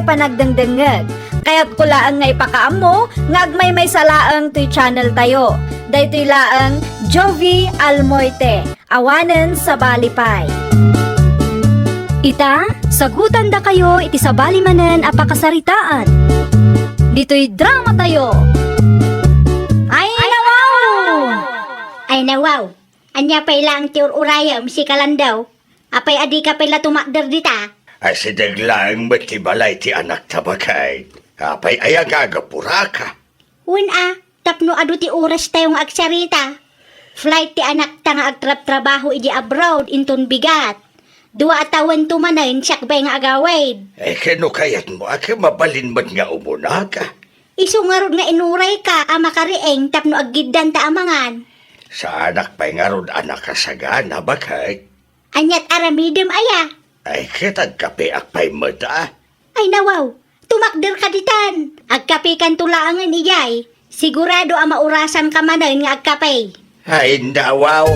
may panagdangdangag. Kaya't kulaan nga ipakaam mo, ngagmay may salaang to'y channel tayo. Daytoy laang Jovi Almoite, awanen sa balipay. Ita, sagutan da kayo iti sa balimanen apakasaritaan. Dito'y drama tayo. Ay nawaw! Ay nawaw, anya pay lang ti urayam si kalandaw. Apay adi ka pala tumakder dita. Ay sidaglaang matibalay ti anak tabakay. Apay ayagagapura ka. Wen tapno adu ti oras tayong agsarita. Flight ti anak ta nga agtrap-trabaho iji abroad inton bigat. 2 atawan tumanayin siyakbay nga agawid. Kano kayat mo mabalin man nga umuna ka? Isu nga rod nga inuray ka makarieng tapno aggidan ta amangan. Sa anak pa'y nga ron anak kasagana bakay. Anyat aramidem aya. Ay kitag kape akpay mata. Ay nawaw, tumakder ka ditan. Agkape kan tulaangan iyay. Sigurado maurasan ka manan nga agkape. Ay nawaw.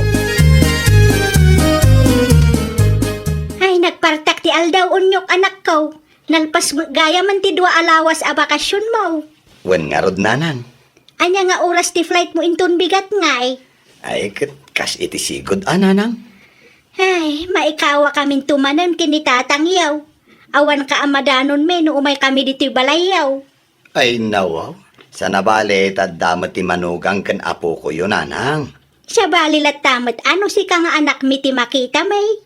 Ay nagpartak ti aldaw unyok anak ko. Nalpas gaya man ti 2 alawas a bakasyon mo. Wen nga ron nanan. Anya nga oras ti flight mo inton bigat nga eh. Ay kas iti sigod ananang. Ay, maikawa kaming tumanan kinitatangyaw. Awan ka amadanon me no umay kami dito'y balayaw. Ay nawaw. Sa nabali taddamat ti manugang kan apo ko yun anang. Siya balilat tamat ano si ka nga anak mi ti makita may.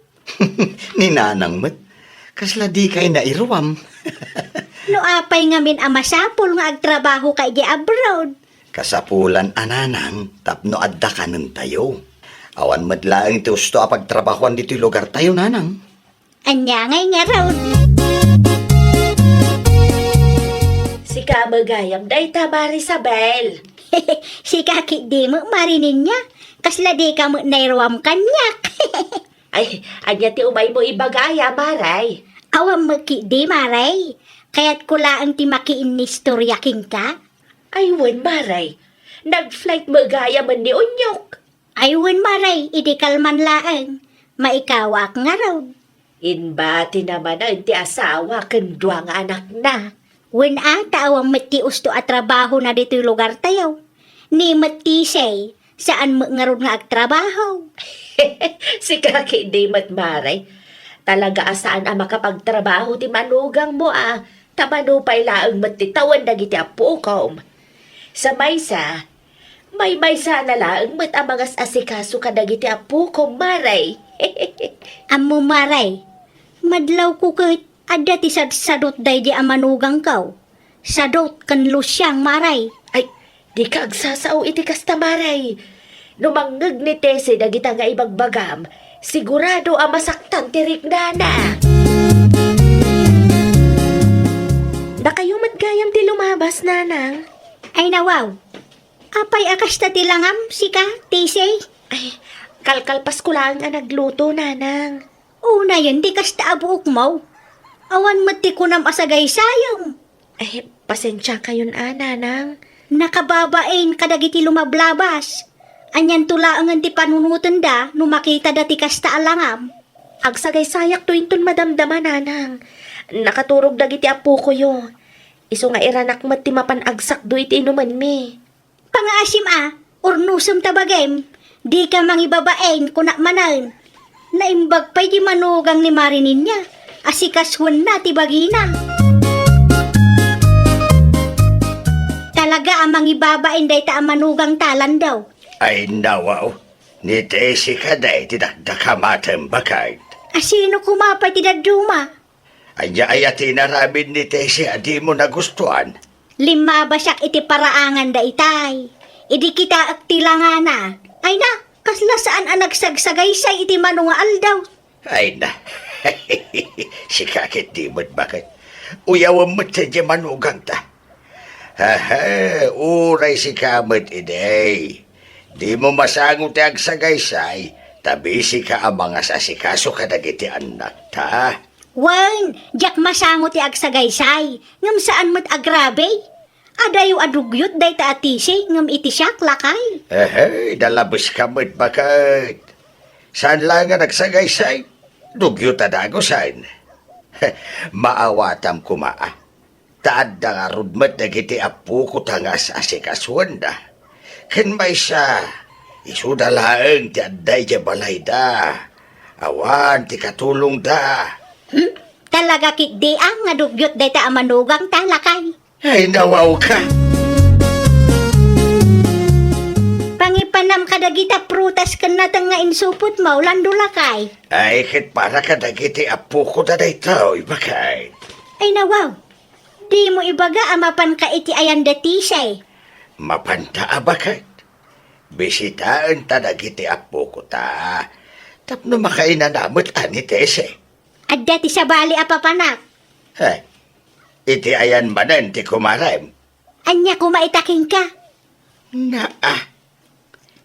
Ninanang mat. Kasla di kay nairuwam. No apay ngamin amasapol nga agtrabaho kay di abroad. Kasapulan ananang tapno adda kanon tayo. Awan madlaang ti usto a pagtrabahoan dito'y lugar tayo nanang. Anya ngay nga raw. Si kamagayam day ta Marisabel. Si kaki di mo marinin niya. Kasla di ka mo nairuam kanyak. Ay, anya ti umay mo ibagaya, Maray. Awam maki di maray. Kaya't kulaang ti makiin ni storya king ka. Ay, wen, Maray. Nag-flight magaya man ni Unyok. Ayun maray, idi kalman laang. Maikawak nga raw. Inbati naman ang ti asawa kandwa nga anak na. Wen ata awang mati usto at trabaho na dito'y lugar tayo. Ni mati say, saan mo nga ron nga agtrabaho? Si kaki di mat Maray. Talaga asaan ang makapagtrabaho ti manugang mo Tamanupay laang matitawan na giti apukom. Sa maysa, may na laang mat ang mga asikaso ka na giti apukom, Maray. Amo maray, madlaw ko kahit ada ti sadot day di amanugang kaw. Sadot kan lusyang maray. Ay, di ka agsasaw iti kasta, Maray. Numanggag ni Tese na kita nga ibagbagam, sigurado ang masaktan tirik nana. Da kayo matgayam ti lumabas, nanang. Ay nawaw, apay akas ta tilangam sika, tisay. Ay, kalkalpas ko lang ang nagluto, nanang. Una yun, di kasta abuok mo. Awan mati ko nam asagay sayang. Ay, pasensya kayon, nanang. Nakababain kadagiti lumablabas. Anyan tulaangan ti panunutan da, no makita da ti kasta alangam. Agsagay sayak to inton madamdaman, nanang. Nakaturog dagiti apo ko yo. Iso nga iranak mat ti mapanagsak do iti inuman mi. Pangaasim urnusam tabagem. Di ka mangibabain kunak manan. Naimbag pa'y di manugang ni marinin niya. Asikaswan na ti bagina. Talaga ang mangibabain day ta ang manugang talan daw. Ay nawaw. Ni Tesi ka day tidakdakamatang bakay. Asino kumapay ti daduma? Anya ay atinarabid ni Tesi adi mo nagustuhan. 5 basyak iti paraangan da itay. Idi kita agtilangana. Ay na, kasla saan ang nagsagsagaysay iti manunga aldaw. Ay na. Si kakit di mo't bakit. Uyawang mo't sa di manugang ta. Uray si kamot iday. Di mo masangot ang sagaysay. Tabi si ka ang mga sasikaso ka nagiti anak ta. Wan, jak masangot ti agsagaysay. Ngam saan mo't agrabe? Adayo adugyot day ta atisi ngam iti siyak lakay. Dalabos ka mo't bakit. Saan lang nga nagsagaysay? Dugyot adago saan? Maawatam kumaa. Taad na nga rudmat na giti apo ko tangas asikasuan da. Ken may siya, isudalaang ti adday ti balay da. Awan ti katulong da. Talaga kit di ang nga dugyot day ta amanugang talakay. Ay, nawaw ka. Pangipanam kadagita prutas kan natang nga insupot mo, landulakay. Ay, ket para ka dagiti apo ko da daytaw, ibakay. Ay nawaw, di mo ibaga amapan ka iti ayan datisay. Mapanta abakay. Bisitaan ta dagiti apo ko ta. Tapno makainanamot ani tese. At dati sa bali apapanak. Hey, iti ayan manan ti kumarem. Anya kumaitaking ka.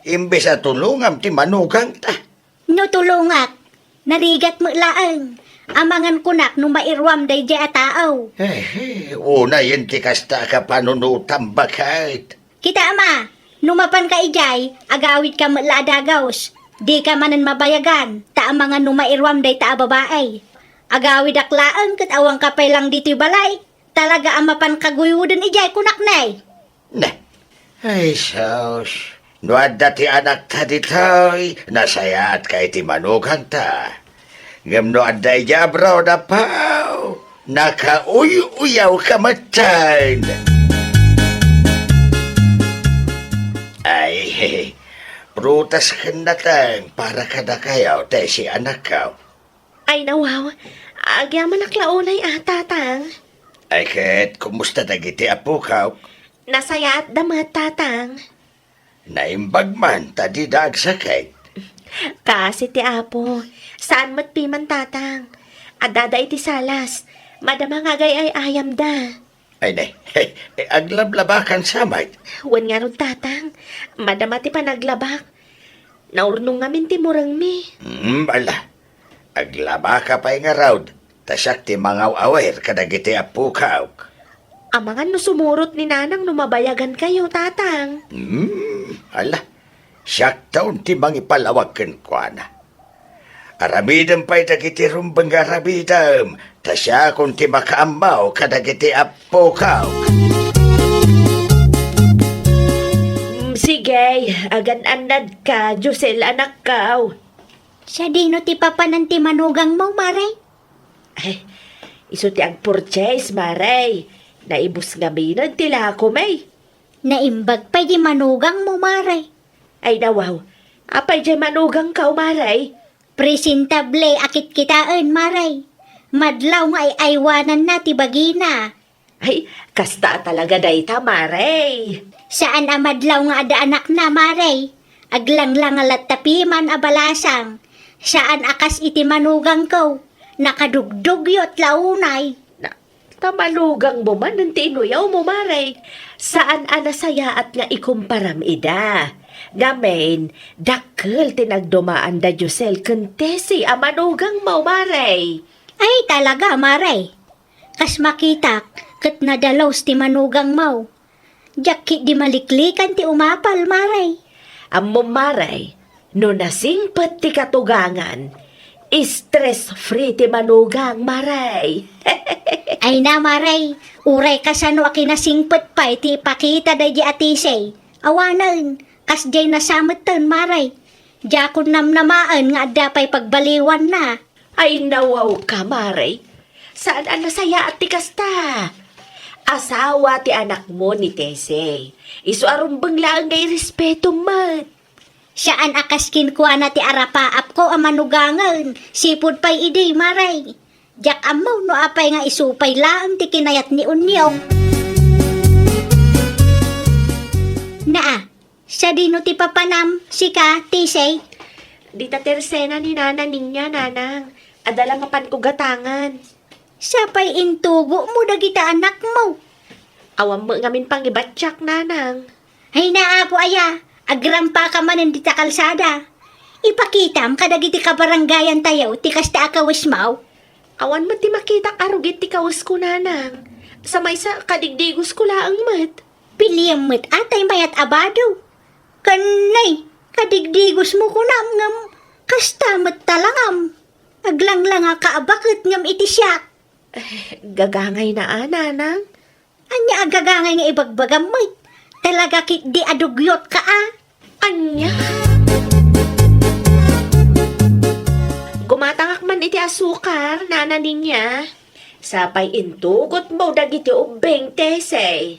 Imbes at tulungam ti manugang ta. No tulungak, narigat mo laang. Amangan kunak no mairwam day di ataaw. Una yun ti kasta ka panunutam bakit. Kita ama, numapan ka ijay, agawit ka matla adagaws. Di ka manan mabayagan, taamangan no mairwam day ta babae. Agawid aklaan kat awang kapay lang dito'y balay. Talaga amapan kaguyudan ijay kunak nay. Ay, sos. Nuad dati anak ta ditoy, nasayat ka iti manugang ta. Ngam no aday jabraw na pao, nakauy-uyaw ka matan. Ay, prutas ka natang para ka na kayaw, te si anak ka. Ay nawaw, agyaman naklaunay tatang. Ay, ket, kumusta dagiti apo ka? Nasaya at damat tatang. Naimbag man, tadi dagsakay. Kasi ti apo, saan matpiman tatang? Adada iti salas, madama nga gay ay ayam da. Ay, aglablabakan samay. Wan nga ron tatang, madama ti panaglabak. Naurnong ngamin ti murang mi. Bala. Aglaba ka pa'y nga raud. Tasak ti mangaw awer kadagiti apo ka. Amangan no sumurot ni nanang numabayagan kayo tatang. Ala. Siyak taon ti mangipalawakan ko na. Aramidam pa'y dagiti rumbang aramidam. Tasya kung ti makaamaw kadagiti apo ka. Sige, agan-anad ka, Josel anak ka. Sa dino ti papanan ti manugang mo, maray? Ay, iso ti ang purchase, maray. Naibus nga minad tila ako, may. Naimbag pa'y di manugang mo, maray. Ay nawaw, apay di manugang ka, maray. Presentable akit kitaan, maray. Madlaw nga ay aywanan na ti bagina. Ay, kasta talaga dayta, maray. Saan amadlaw nga ada anak na, maray? Aglang-lang alat tapiman abalasang. Saan akas iti manugang ko? Nakadugdugyot launay. Tamalugang mo man ng tinuyaw mo, maray. Saan anasaya at nga ikumparam ida? Gamen, dakkel tinagdumaan da Josel Kentesi amanugang mo, maray. Ay talaga, maray. Kas makitak, kat nadalaws ti manugang mo. Jakit di maliklikan ti umapal, maray. Ammo, maray, no nasingpat ti katugangan, stress-free ti manugang, maray. Ay na, maray. Uray ka sa no akinasingpet pa iti ipakita day di atisay. Awanan, kas jay nasamatan, maray. Jakon namnamaan nga adapay pagbaliwan na. Ay nawaw ka, maray. Saan ang nasaya at ti kasta? Asawa ti anak mo ni Tesey. Isu arumbang lang ngay respeto mat. Saan akaskin ko na ti arapaap ko amanugangan. Sipod pa'y iday, maray. Jak amaw no apay nga isupay lang ti kinayat ni Unyong. Naa, sa dino ti papanam, sika, tisay. Di ta tersena ni nana ninya, nanang. Adala mapan ko gatangan. Sapay intugo mo dagita anak mo. Awam mo ngamin pang ibatsak, nanang. Ay naapo aya, agrampa ka man di ta kalsada. Ipakitam kadagiti kabarangayan tayo, ti kasta akawis mau. Awan mo ti makita arugit ti kawas ko, nanang. Sa may sa kadigdigos ko laang mat. Piliyam mo't atay mayat abado. Kanay, kadigdigos mo ko ngam, kasta mo't talangam. Aglang-lang nga kaabakit ngam iti siya. Gagangay na, nanang. Anya agagangay nga ibagbagam mo. Talaga kit di adugyot ka Anya? Gumatangak man iti asukar, nana ninya. Sapay intugot mo dagiti ubeng tesay.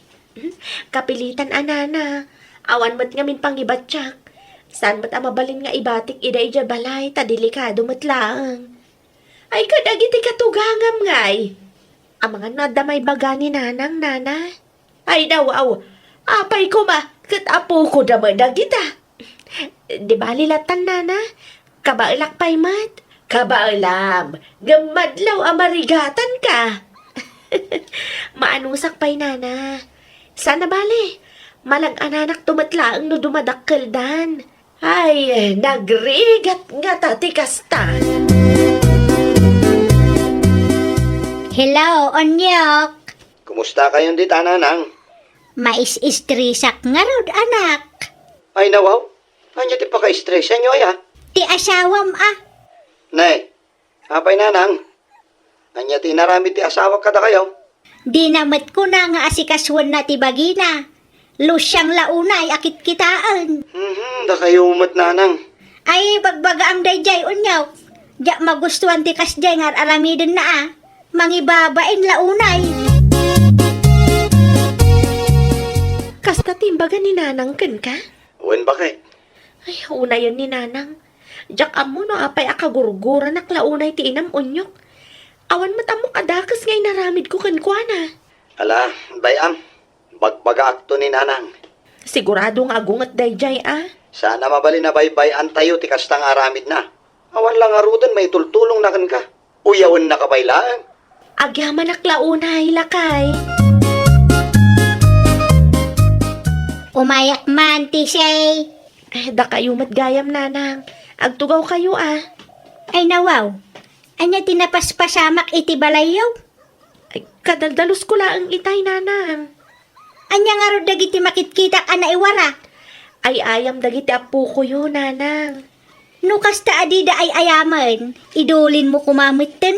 Kapilitan anana. Awan mat ngamin pangibatsak. Saan mat amabalin nga ibatik iday ja balay, ta delikado mat lang. Ay kadagiti katugangam ngay. Ang mga nadamay baga ni nanang nana. Ay daw, apay ko ma, kat apo ko damay dagita. Di ba lilatan nana? Kabailak pay mat. Kabailam, gamadlaw amarigatan ka. Maanusak pay nana. Sana bali, malag-ananak tumatlaang no dumadakkel dan. Ay, nagrigat nga tati kasta. Hello, Onyok. Kumusta kayong dit, ananang? Mais-istrisak nga rod, anak. Ay, nawaw. Anya ti pa ka-stress nyo, ay, ha? Ti asawam Nay, apay nanang. Anya ti narami ti asawa kada kayo. Di namat ko na nga asikaswan na ti bagina. Lusyang launay akit kitaan. Da kayo umat nanang. Ay, bagbaga ang dayjay, Onyok. Diya magustuhan ti kasjay nga aramidin na Mangibabain launay. Kasta timbaga ni nanang ken ka? Uwan ba kay? Ay, una yun ni nanang. Jak amo no apay akagurgura naklaunay ti inam unyok. Awan matamo kadakas ngay naramid ko kenkwana. Ala, bayam. Bagbaga akto ni nanang. Sigurado nga agungat dayjay Sana mabali na baybay tayo ti kastang aramid na. Awan lang arudan may tultulong na kan ka. Uyawan na kabaylaan. Agyaman naklaunay lakay. Umayak man ti say. Da kayo matgayam nanang. Agtugaw kayo Ay nawaw. Anya tinapaspasamak iti balayaw. Ay, kadaldalos ko laang itay nanang. Anya nga rod dagiti makitkitak ana iwara. Ay ayam dagiti apo ko yun nanang. No kasta adida ay ayaman. Idulin mo kumamitten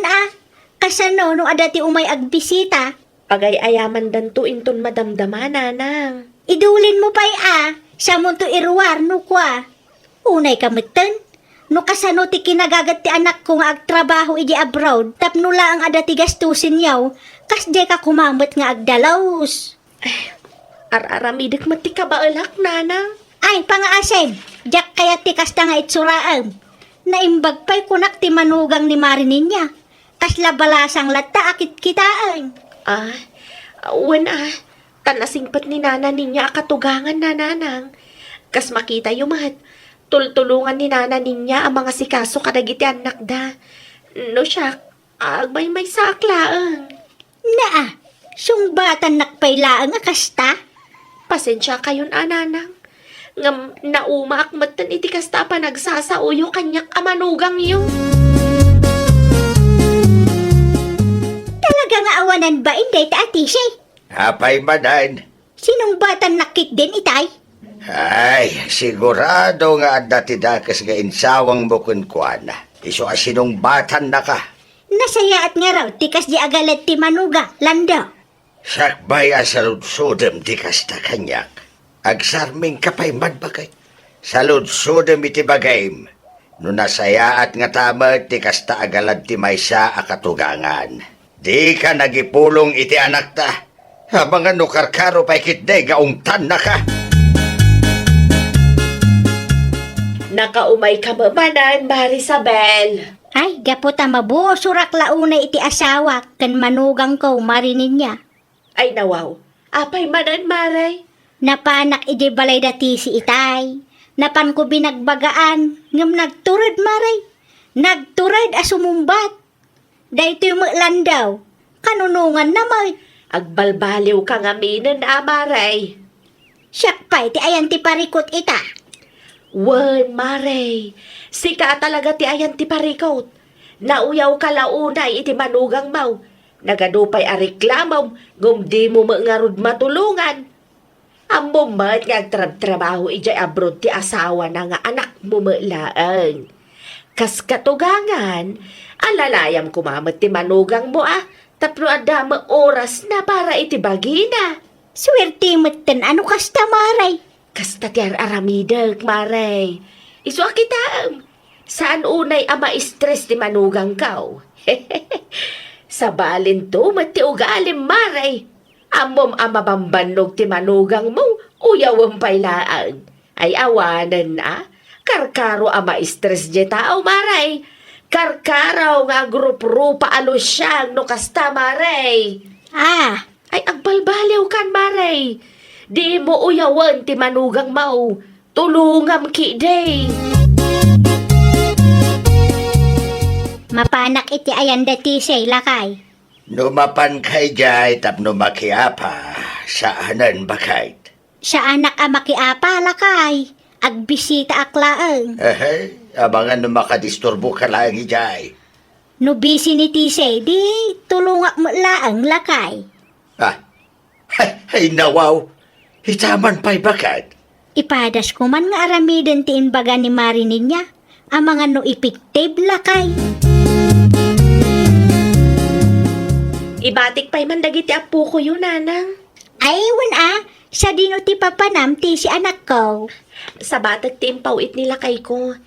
Kasano no adati umay agbisita. Pagay ayaman danto inton madamdama nanang. Idulin mo pa'y sa munto iruwar no kwa. Unay kamitten. No kasano ti kinagagat ti anak ko nga agtrabaho iji abroad. Tapno lang ang adati gastusin yaw. Kasjay ka kumamot nga agdalaws. Araramidik mati kabaalak nanang. Ay, pangaasem. Diyak kaya ti kasta nga itsuraam. Naimbag pa'y kunak ti manugang ni Marinin niya. Kasla balasang lata akit kitaan. Wen tanasingpat ni nana ninya akatugangan na nanang. Kas makita yumat, tultulungan ni nana ninya ang mga sikaso kadagiti anak da. No siya, agmay saklaang. Sungbatan nakpailaang akasta. Pasensya kayon nanang. Ngam nauma akmatan iti kasta pa nagsasauyo kanyak amanugang yung. Talaga nga awanan ba inday ta atisay? Apay madan. Sinong batan nakik din itay? Ay, sigurado nga dati dakas nga insawang bukun kuana. Iso asinong batan na ka. Nasaya at nga raw, tikas di agalat ti manuga, lando. Sakbay asaludsudem di kasta kanyak. Agsarming kapay madbagay. Saludsudem iti bagayim. No nasaya at nga tama ti kasta agalad ti maysa akatugangan. Di ka nagipulong iti anak ta. Habang nga nukarkaro pa'y kitday gaungtan na ka. Nakaumay ka mamanan, Marisabel. Ay, gaputa mabuo surak launa iti asawa, kan manugang ko marinin niya. Ay nawaw, apay manan maray. Napanak iti balay dati si itay. Napan ko binagbagaan, ngam nagturad maray. Nagturad asumumbat. Dahito yung landaw, kanunungan naman. Agbalbaliw kang aminin, maray. Siyak pa'y ti ayan ti parikot ita. Wen, maray. Sika talaga ti ayan ti parikot. Nauyaw ka launay iti manugang maw. Nagadupay ariklamaw, gumdi mo mangarod matulungan. Amo mat nga agtrab-trabaho ijay abroad ti asawa na nga anak mo malaan. Kas katugangan, alalayam kumamat ti manugang mo Tapno ada mo oras na para itibagi na. Swerte mo't ano kasta maray. Kasta tiyar aramidag, maray. Iso kita, saan unay ama stress di manugang kaw? Sa balin to, mati ugalim, maray. Amom ama bambanog ti manugang mo, uyawang pailaan. Ay awanan na, karkaro ama stress di tao, maray. Karkaraw nga grup-rupa alusyang no kasta, maray. Ah, Ay agbalbaliw kan, maray. Di mo uyawan ti manugang mau. Tulungam ki day. mapanak iti ayan dati say lakay. Numapan kay jay tapno makiapa. Saanan bakit? Sa anak a makiapa lakay. Agbisita aklaang. Abangan no makadisturbo ka lang jay. No busy ni Tisay, di tulungak mo laang lakay. Ay nawaw. Hitaman pa'y bakit? Ipadas ko man nga aramiden ti inbaga ni Marinin niya. Ang mga no epektive lakay. Ibatik pa'y man dagiti apo ko yun, nanang. Ay, sa dino ti papanam ti si anak ko. Sa batag ti impawit nila kay ko.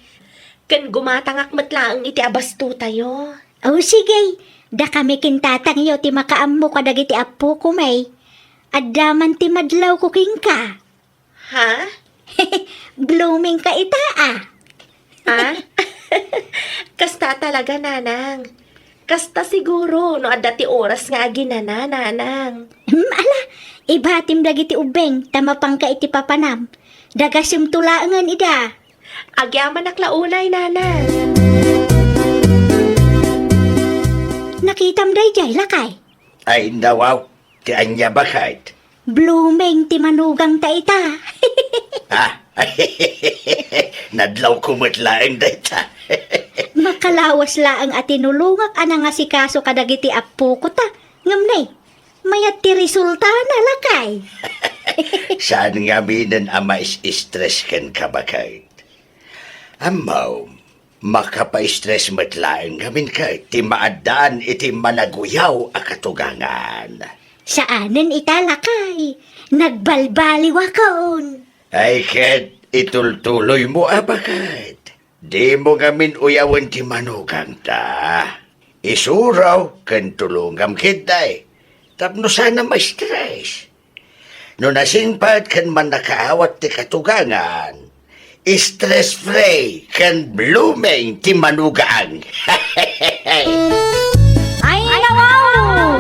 Kan gumatangak matlaang iti abasto tayo. Oh, sige. Da kami kintatang iyo ti makaammo ka dagiti apo ko may. Addaman ti madlaw ko king ka. Ha? Blooming ka ita ah. Ha? Kasta talaga, nanang. Kasta siguro, no adati oras nga ginana, nanang. Ala, ibatim dagiti ubeng, tamapang ka iti papanam. Dagasim tulaangan ida. Agyaman naklaunay, nanang. Nakitam day jay lakay. Ay nawaw. Ti anya bakit? Blooming ti manugang ta ita. Nadlaw kumatlaang dayta. Makalawas laang at tinulungak anang asikaso kadagiti apo ko ta. Ngamnay, mayat ti resulta na lakay. Saan nga minan ama is-stress kan ka bakit? Amaw, makapa-stress matlaang gamin ka. Ti maadaan iti managuyaw a katugangan. Saanen ita lakay? Nagbalbaliw akon. Ay ket, itultuloy mo bakit? Di mo gamin uyawan ti manugang ta. Isuraw kan tulungam kitay. Tapno sana ma-stress. No nasingpat kan man nakaawat ti katugangan. Stress-free kan blooming ti manugang. Ay, nawaw!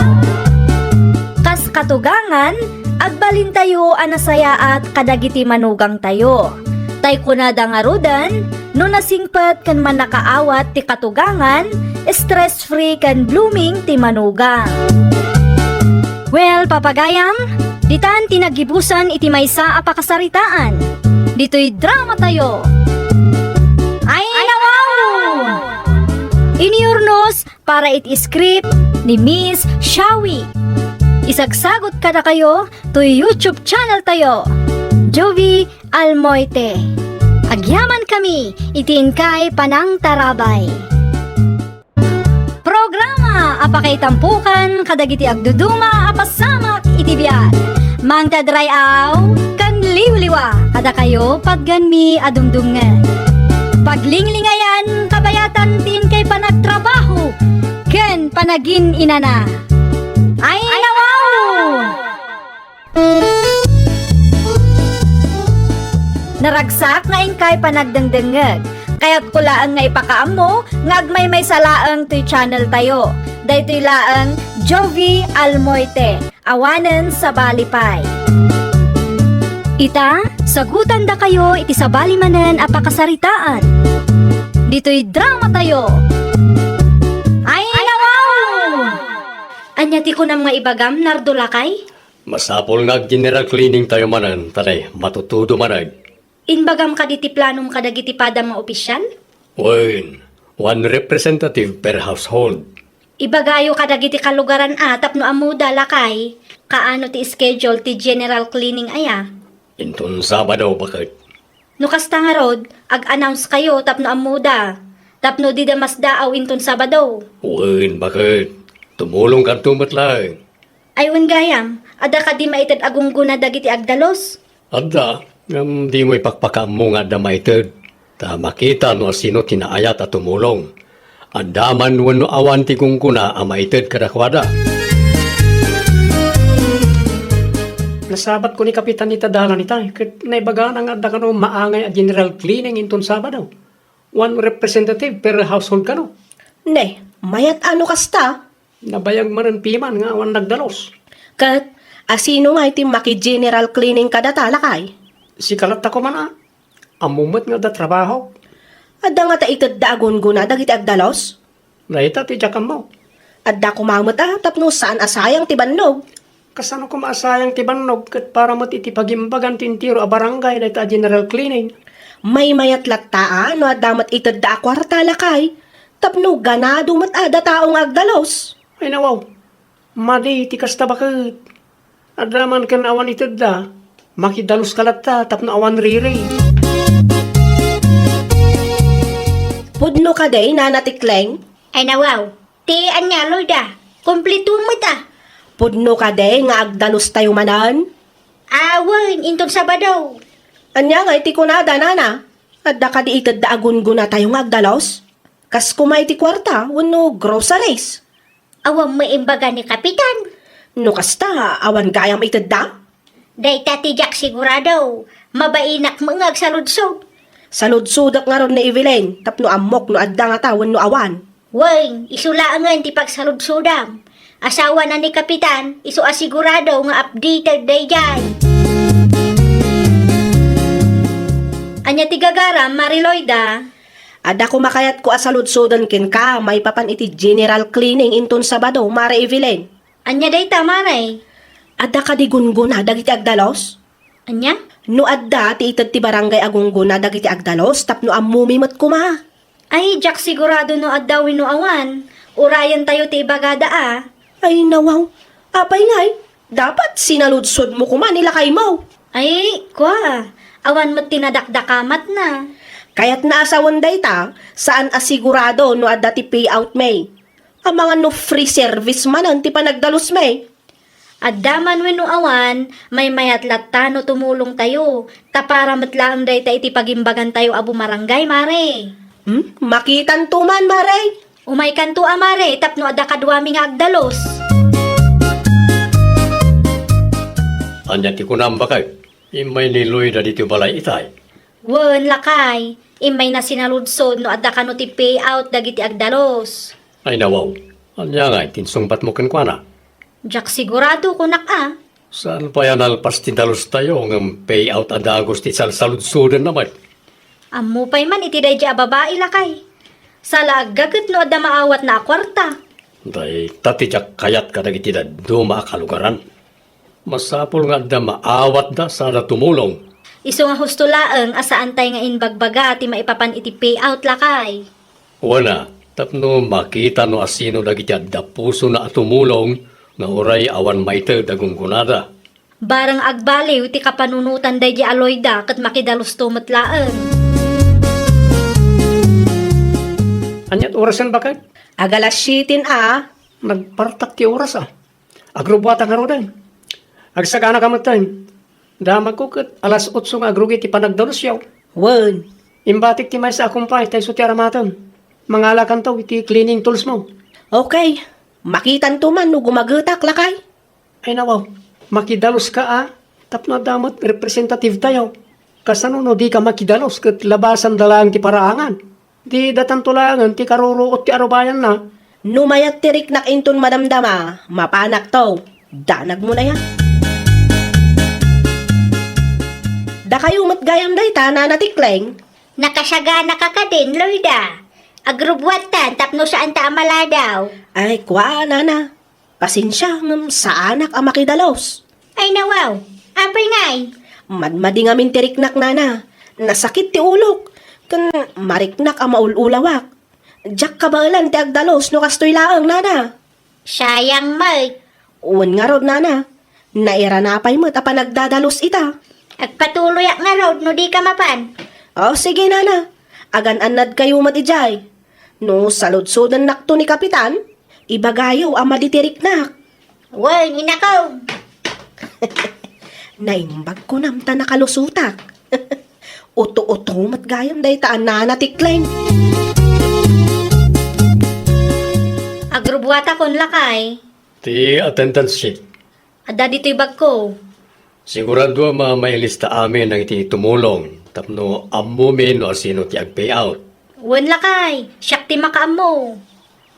Kas katugangan, agbalin tayo anasaya at kadagiti manugang tayo. Tay kunada nga rudan, no nasingpat kan man nakaawat ti katugangan, stress-free kan blooming ti manugang. Well, papagayam, ditan tinagibusan iti maysa a pakasaritaan. Dito'y drama tayo. Ay, nawaw! Iniurnos para iti script ni Miss Shawi. Isagsagot ka na kayo to YouTube channel tayo, Jovi Almoite. Agyaman kami, itin kay Panang Tarabay. Programa apakay tampukan kadagiti agduduma apasamak iti biyan. Mangtadrayaw kan liwliwa kada kayo pagganmi adumdungan. Paglinglingayan kabayatan tin kay panagtrabaho ken panagin inana. Ay nawaw! Naragsak nga ingkay panagdengdengeg. Kaya't kulaan nga ipakaam mo, ngagmay may salaang to'y channel tayo. Dahito'y laang Jovi Almoite, awanen sa balipay. Ita, sagutan da kayo iti sa balimanen a pakasaritaan. Dito'y drama tayo. Ay nawaw! Anya ti ko na mga ibagam, nardulakay? Masapol nga general cleaning tayo manan, tanay, matutudo manag. Inbagam ka diti planong kadagiti padang mga opisyal? One representative per household. Ibagayo kadagiti kalugaran atap no amuda lakay. Kaano ti schedule ti general cleaning aya? Inton Sabado bakit? No kasta nga rod, ag-announce kayo tapno amuda. Tapno di damas daaw inton Sabado. Bakit? tumulong ka tumat lang. Aywan gayam, ada ka di maitad agungguna dagiti agdalos. Adda, di mo ipakpakam mo nga da maited. Ta makita no sino tinaayat at tumulong. Andaman wano awan ti kung kuna ang maited kadakwada. Nasabat ko ni Kapitan ni Tadala ni tayo. Kat naibagaan ang adda kano maangay a general cleaning inton Sabado. One representative per household kano. Ne, mayat ano kasta? Nabayag maran piman nga awan nagdalos. Kat, asino nga iti maki-general cleaning kada talakay? Si kalat ako man amumot nga da trabaho. Adda nga ta itad da agun-guna dagiti agdalos? Naita ti jakam mo. Adda kumamot tapno saan asayang ti bannog? Kasano ko maasayang ti bannog kat para mo't iti pagimbagan tintiro a barangay da ita general cleaning. May mayat latta no adamat itad da akwarta lakay. Tapno ganado mat ada taong agdalos. Ay nawaw, madi ti kasta bakit. Adaman kan awan itad da. Makidalos kalat ta tapno awan riri. Pudno ka day nanatikleng? Ay nawaw, ti anya Loida, kumplito mo ta. Pudno ka day nga agdalos tayo manan? Awan, inton Sabado. Anya nga iti kunada nana? Adda ka di itad da agun-guna tayo nga agdalos? Kas kumay ti kwarta, wano groceries. Awang may imbaga ni Kapitan. No kasta, awan gayam itad da? Day tatijak sigurado, mabainak mga agsaludsod. Salud-sudak nga ron na Evelyn, tapno amok no adda nga tawan no awan. Weng, isulaangan ti pagsaludsudam. Asawa na ni Kapitan, iso asigurado nga updated day jay. Anya ti gagaram, Mariloida. Ada ko makayat ko asalud-sudan kin ka, may papan iti general cleaning inton Sabado, Mare Evelyn. Anya day tamaray. Ada ka di gun-guna dagiti agdalos? Anya? No adda ti itad ti barangay agungguna dagiti agdalos, tapno amumimot kuma. Ay, Jack sigurado no adawin no awan. Urayan tayo ti ibagada Ay nawaw, apay ngay, dapat sinaludsod mo kuma nila kay mo. Ay, kwa. Awan mo tinadakdakamat na. Kaya't naasawan day ta, saan asigurado no adda ti payout may. Ang mga no free service man ang ti panagdalos may. Addaman wenno awan, may mayatlat no tumulong tayo. Tapara matlaang day ta iti pagimbagan tayo abu marangay, mare. Makitan tuman, Mare. Umay kanto amare, tapno adda kadwami nga agdalos. Anya ti kunam bakay. Imay niloy da dito balay itay. Wen lakay, imay na sinaludsod no adda kano ti payout dagiti agdalos. Ay nawaw, anya nga tinsungpat mo kankwana. Jack sigurado kunak Saan pa yan alpas tindalos tayo ng payout ada agos ti salsaludsudan naman. Ammo pay man iti day a babae lakay. Sala gagat no adda maawat na kwarta. Day tatijak kayat ka dagiti da duma kalugaran. Masapol nga da maawat da sana tumulong. Isu nga husto laeng asaan tay nga inbagbaga ti maipapan iti payout lakay. Wana, tapno makita no asino dagiti da puso na tumulong na oray awan maite dagunggunada. Barang agbaliw ti kapanunutan day di aloyda kat makidalos tumatlaeng. Anyat orasan bakit? Agalas 7 Nagpartak ti oras Agrubuatan nga rodan. Agsagana ka matay. Damag ko kat alas 8 nga agrugi ti panagdalos yaw. Wen. Imbatik ti may sa akumpay tayo sa tiaramatan. Mangalakan to iti cleaning tools mo. Okay. Makitan tuman no gumagutak lakay. Ay nawaw, makidalos ka tapno damot representative tayo. Kasano no di ka makidalos kat labasan dalang ti paraangan. Di datan tulangan ti karuruot ti arubayan na. Numayat tirik nak inton madamdama, mapanak to. Danag mo na yan. Da kayo matgayam day ta na natikleng. Nakasagana ka ka din, Loida. Agrubwatan, tapno saan ta amala daw. Ay, kwa, nana. Pasensya, sa anak ang makidalos. Ay nawaw, apay ngay. Madmadi nga mintiriknak, nana. Nasakit ti ulok. Kan mariknak ang maululawak. Diyak kabalan ti agdalos no kastoy laang, nana. Sayang may. Uwan nga rod, nana. Nairanapay mo't a panagdadalos ita. Agpatuloy nga road no di ka mapan. Oh, sige, nana. Agan-anad kayo matijay. No saludsudan nakto ni Kapitan, Ibagayo ang maditiriknak. Wen, inakaw. Naimbag ko namta nakalusutak. Uto-uto matgayam day taan na natiklaim. Agrubwata kon lakay. Ti attendance sheet. Ada dito'y bag ko. Sigurado may lista amin ang iti tumulong. Tapno amumin no sino ti ag-payout. Wen lakay, siyak ti makaam mo.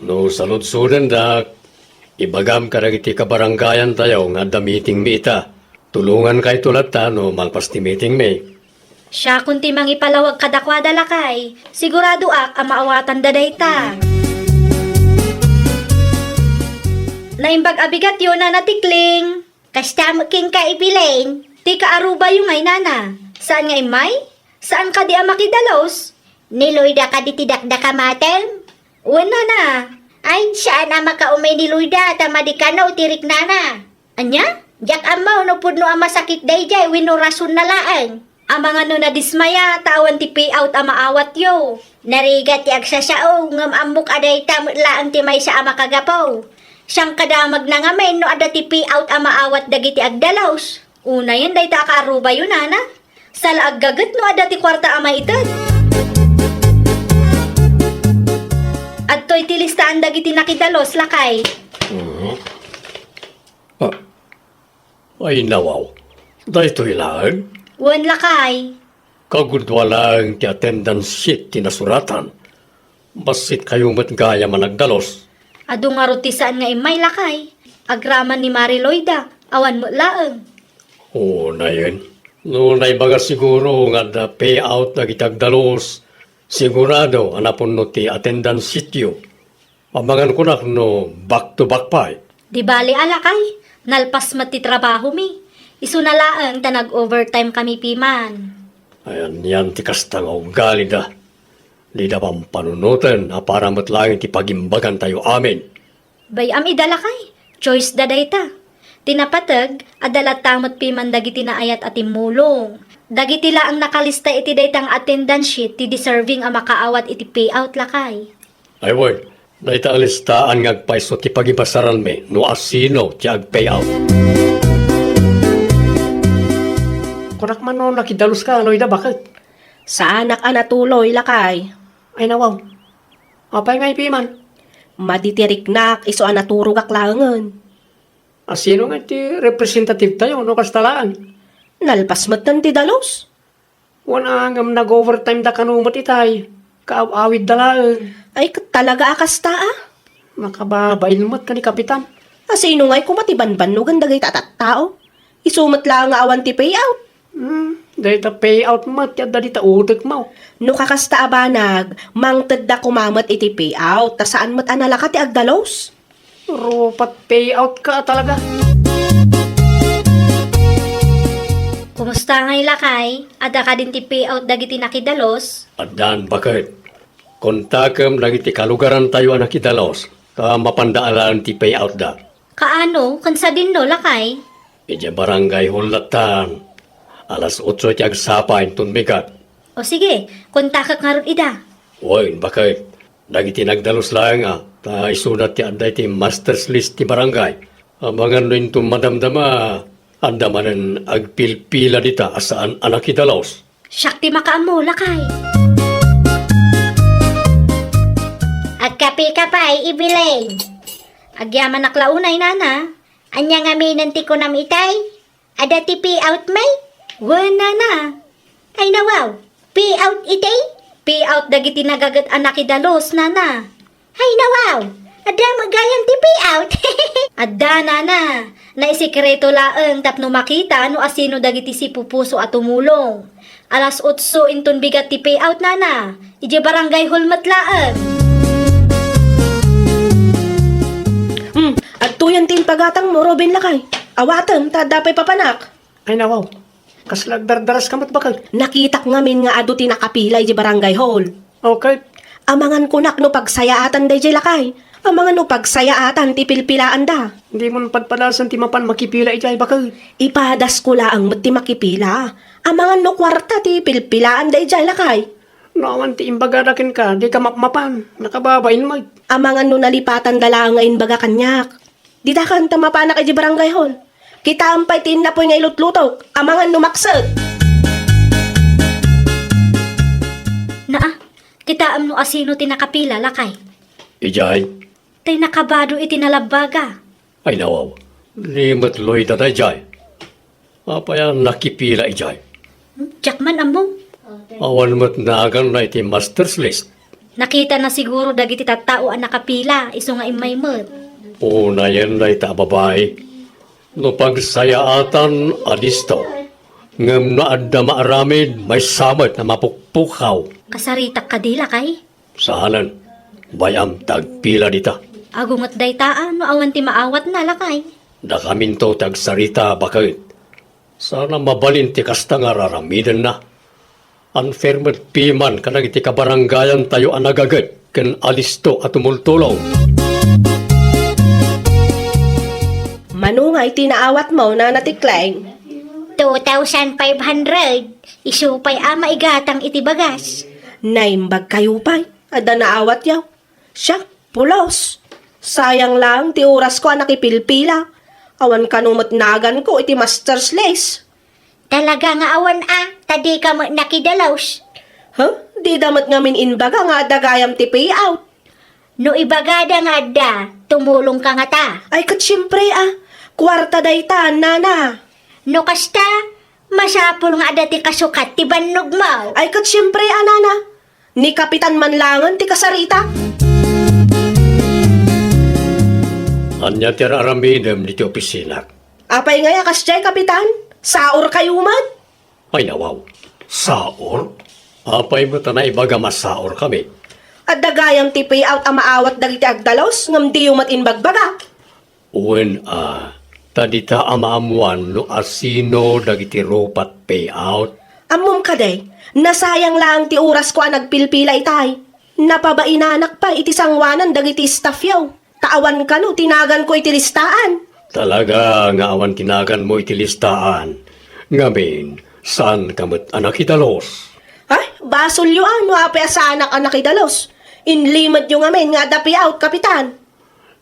No salud-sudan da, ibagam ka iti kabaranggayan tayo nga da meeting mi ita. Tulungan kay tulat ta no malpas ti meeting mi. Siya kunti mang ipalawag kadakwada lakay. Sigurado ak ang maawatan daday ta. Naimbag abigat yun na natikling. Kasta king ka ipilain. Ti ka aruba yung ay nana. Saan nga imay? Saan ka di amakidalos? Niloyda ka di tidakda ka matem? Wala na. Ay, saan ama ka umay niloyda tama di ka na utirik nana. Anya? Jak amaw no pudno ang masakit day jay wino rason na laang. Ang mga no na dismaya tawan ti payout ang maawat yo. Narigat ti agsasao ngam amok aday tamot laang ti may sa ama kagapaw. Siyang kadamag na nga men no ada ti payout ang maawat dagiti agdalaws. Una yan day ta kaaruba yun nana. Sala aggagat no ada ti kwarta ang maitad. At to'y tilistaan dagiti nakidalos lakay. Ay nawaw. Dahito ilaan. Wen lakay. Kagudwalang ti attendance sheet tinasuratan. Basit kayo matgaya managdalos. Ado nga rotisaan nga imay lakay. Agraman ni Mariloida. Awan mo laeng. Oo na yun. No naibaga siguro nga da payout na kitagdalos. Sigurado anapon no ti attendance sheet yo. Pamangan ko na no back to back pa. Di bali alakay. Nalpas mati trabaho mi. Isu na laeng ta nag-overtime kami piman. Ayan yan ti kastang ugali da. Di da pang panunutan na para matlangin ti pagimbagan tayo amin. Bayam idalakay. Choice da dayta. Tinapatag, adalat tamot piman dagiti naayat at imulong. Dagiti la ang nakalista iti daytang attendance sheet ti deserving ang makaawat iti payout lakay. Ay word, na alistaan ngagpaiso ti pagibasaran me no asino ti ag-payout. Kunak man no nakidalos ka, Loida, bakit? Sa anak anatuloy lakay. Ay nawaw. Apay nga ipiman. Maditiriknak iso anaturog aklangan. Asino nga ti representative tayo, no kastalaan? Nalpas matan ti dalos. Wana ngam nag-overtime da kanumat itay. Kaaw-awid dalaan. Ay talaga akasta ah. Makababain mat ka ni Kapitan. Asino nga'y kumatibanbanugan dagay tao. Isumat lang nga awan ti payout. Dahil ta payout mat, yada di ta utek mo. No kakasta abanag, mangted da kumamat iti payout. Ta saan mat analaka ti agdalos? Rupat payout ka talaga. Kumusta ngay lakay? Ada ka din ti payout dagiti nakidalos? Adan bakit? Kontakam lagi ti kalugaran tayo ang nakidalos. Ka mapandaalan ti payout da. Kaano? Kansa din no lakay? Ije barangay hulatan. Alas 8 ti agsapay tunbigat. O sige, kontakak nga ron ida. Uy, bakit? Dagiti nagdalos lang ta isunat ti anday ti master's list ti barangay. Abangan rin itong madamdama, andamanan agpilpila dita asaan anak kidalos. Siyak ti makaamo lakay. Agkapi ka pa'y ibilay. Agyaman naklaunay nana. Anya nga may nanti ko nam itay. Ada ti payout may? Wala na. Ay nawaw, payout itay? Payout dagiti nagagat anak idalos nana. Ay nawaw, ada magayang ti payout. Ada nana, naisikreto laeng tapno makita no asino dagiti si pupuso at tumulong. Alas 8 inton bigat ti payout nana. Ije barangay hulmat laeng. At tuyan tin pagatang mo, Robin lakay. Awatan, ta dapay papanak. Ay nawaw. Kaslag dardaras kamat bakit? Nakitak ngamin nga ado ti nakapilay di barangay hall. Okay. Amangan kunak no pagsayaatan day jay lakay. Amangan no pagsayaatan ti pilpilaan da. Hindi mo padpadasan ti mapan makipila ijay bakit? Ipadas ko laang mat ti makipila. Amangan no kwarta ti pilpilaan day jay lakay. Naman ti imbagadakin ka, di ka mapmapan. Nakababain mo. Amangan no nalipatan dala nga inbaga kanyak. Di da kan tamapanak iti barangay hon. Kita ampay tin na po nga ilutlutok. Amangan no maksad. Naa, kita amno asino tinakapila lakay. Ijay, Tay nakabado iti nalabaga. ay nawaw. Limot loy tatay jay. Apaya nakipila ijay. Jakman amo. Awan mo't nagan na iti master's list. Nakita na siguro dagiti tattao ang nakapila, iso nga imay mo't. Una yan na ita babae. No pagsayaatan adisto. Ngam na adda maaramid may samat na mapukpukaw. Kasaritak kadila kay. Sahalan, bayam tagpila dita. Agungot daytaan, no awan ti maawat na lakay. Da kaminto tagsarita bakit. Sana mabalin ti kasta nga raramidan na. Unfermet piman kanang iti kabarangayan tayo anagagat ken alisto at tumultulaw. Mano nga iti naawat mo na natiklaing. 2,500. Isupay ama igatang iti bagas. Naimbag kayo pa'y. Ada naawat yaw. Siya, pulos. Sayang lang, ti oras ko ang nakipilpila. Awan kanumot nagan ko iti master's lace. Talaga nga awan tadi ka mo nakidalaws. Huh? Di damat ngamin inbaga nga dagayam ti payout. No ibagada nga da, tumulong ka nga ta. Ay kat syempre kwarta daytan, nana. No kasta, masapul nga da ti kasukat ti bannog mo. Ay kat syempre nana. Ni Kapitan Manlangan ti kasarita. Anya ti raramidem diti opisina. Apay nga yakas jay, Kapitan. Saor kayo man. Ay nawaw, saor? Apay mo tanay baga masaor kami. At dagayam ti payout ang maawat dagiti agdalos ngam di umat inbagbaga. Uwen tadita amaamuan no asino dagiti ropat payout. Amom kaday, nasayang lang ti oras ko ang nagpilpila itay. Napabainanak pa iti sangwanan dagiti staff yaw. Taawan ka no, tinagan ko iti listaan. Talaga nga awan tinagan mo iti listaan. Ngamin, saan kamot anak italos? Ay, basol yu no apay sa anak ang nakidalos. Inlimad yung amin nga da payout, Kapitan.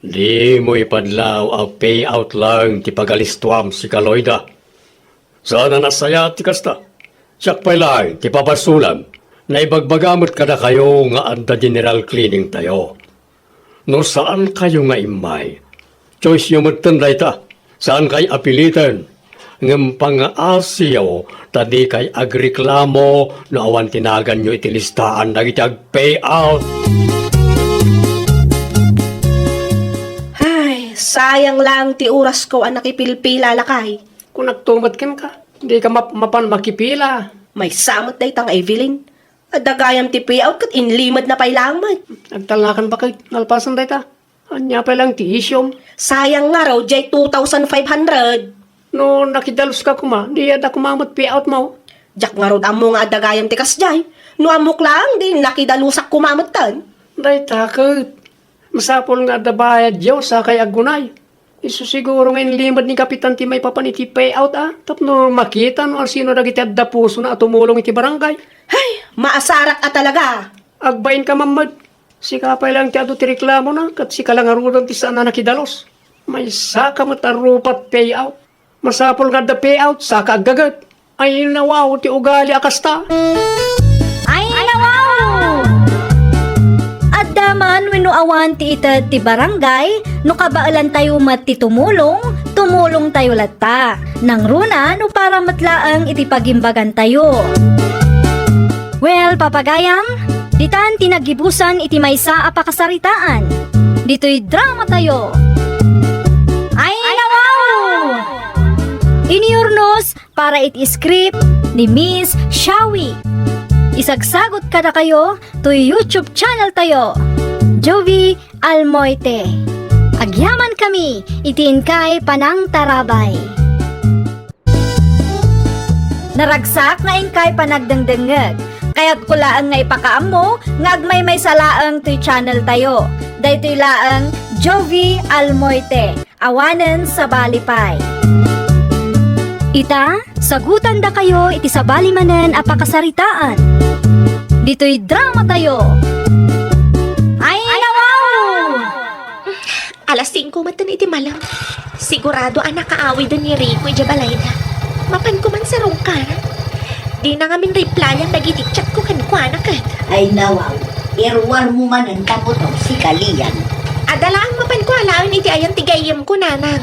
Di mo ipadlaw ang payout lang ti pagalistuam si Kaloyda. Sana nasaya ti kasta. Siyak pa'y lang ti papasulam na ibagbagamot kada kayo nga anda general cleaning tayo. No saan kayo nga imay? Choice yung magtanday ta. Saan kayo apilitan? Ngam pang-asiyaw, tadi kay agreklamo no awan tinagan nyo itilistaan na itag payout. Ay, sayang lang ti oras ko ang nakipilpila lakay. Kung nagtumat ka, di ka mapan makipila. May samot day tang Evelyn. At dagayam ti payout kat inlimad na pailangan. Nagtalakan ba kayo? Nalpasan day ta? Anya pa lang ti isyom. Sayang nga raw, jay 2,500. No nakidalos ka kuma, di ada kumamot payout mo. Jak nga raw amo nga dagayam ti kasjay. No amok lang, di nakidalusak kumamatan. Day takot. Masapol nga da bayad yaw sa kay agunay. Iso siguro ngayon limad ni Kapitan ti may papaniti payout Tapno makita no ang sino dagiti adda puso na tumulong iti barangay. Ay, maasarak ka talaga. Agbayin ka mamad. Si kapay lang ti ado ti reklamo na kat si kalangarudan ti saan na nakidalos. May saka matarupat payout. Masapol nga da payout saka agagat. Ay nawaw ti ugali akasta. Ay, wow! At daman, wino awan ti itad ti barangay, no kabaalan tayo mat ti tumulong tayo latta. Nang runa, no para matlaang iti pagimbagan tayo. Well, papagayam, ditan tinagibusan iti maysa a pakasaritaan. Dito'y drama tayo. Ay, wow! Iniurnos para iti script ni Miss Shawi. Isagsagot kada kayo to YouTube channel tayo, Jovi Almoite. Agyaman kami, itiin kay Panang Tarabay. Naragsak nga ingkay panagdengdengeg, kaya't kulaan nga ipakaam mo, nga agmay may salaang to'y channel tayo. Daytoy laang Jovi Almoite, awanen sa balipay. Ita, sagutan da kayo iti sabali manen apakasaritaan. Dito'y drama tayo. Ay, wow! Alas 5 matan iti malam. Sigurado nakaawi doon ni Rico iti balay na. Mapan ko man sa rungkara. Di na ngamin replyan dagiti chat ko kankwana kat. Ay nawaw, irwar mo man ang kaputong si Kalian. Adalaan mapan ko alaon iti ayan tigayam ko nanang.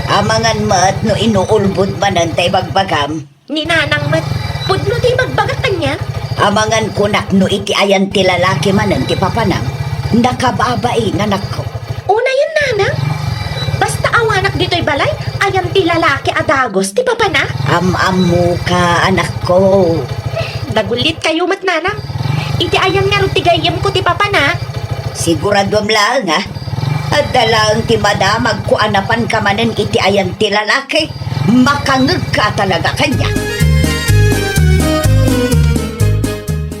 Amangan mat no inuulbod man ang tay bagbagam. Ni nanang mat, pudno di magbagat kanya. Amangan kunak no iti ayan ti lalaki man ang ti papanang. Nakababai nga nako. Una yun nanang. Basta awanak dito'y balay, ayan ti lalaki adagos, ti papa na. Am-amu ka anak ko. Dagulit kayo mat nanang. Iti ayan nga ro tigayam ko ti papa na. Sigurado lang ha. At dalang ti madamag ko anapan ka manen iti ayan ti lalaki. Makangag ka talaga kanya.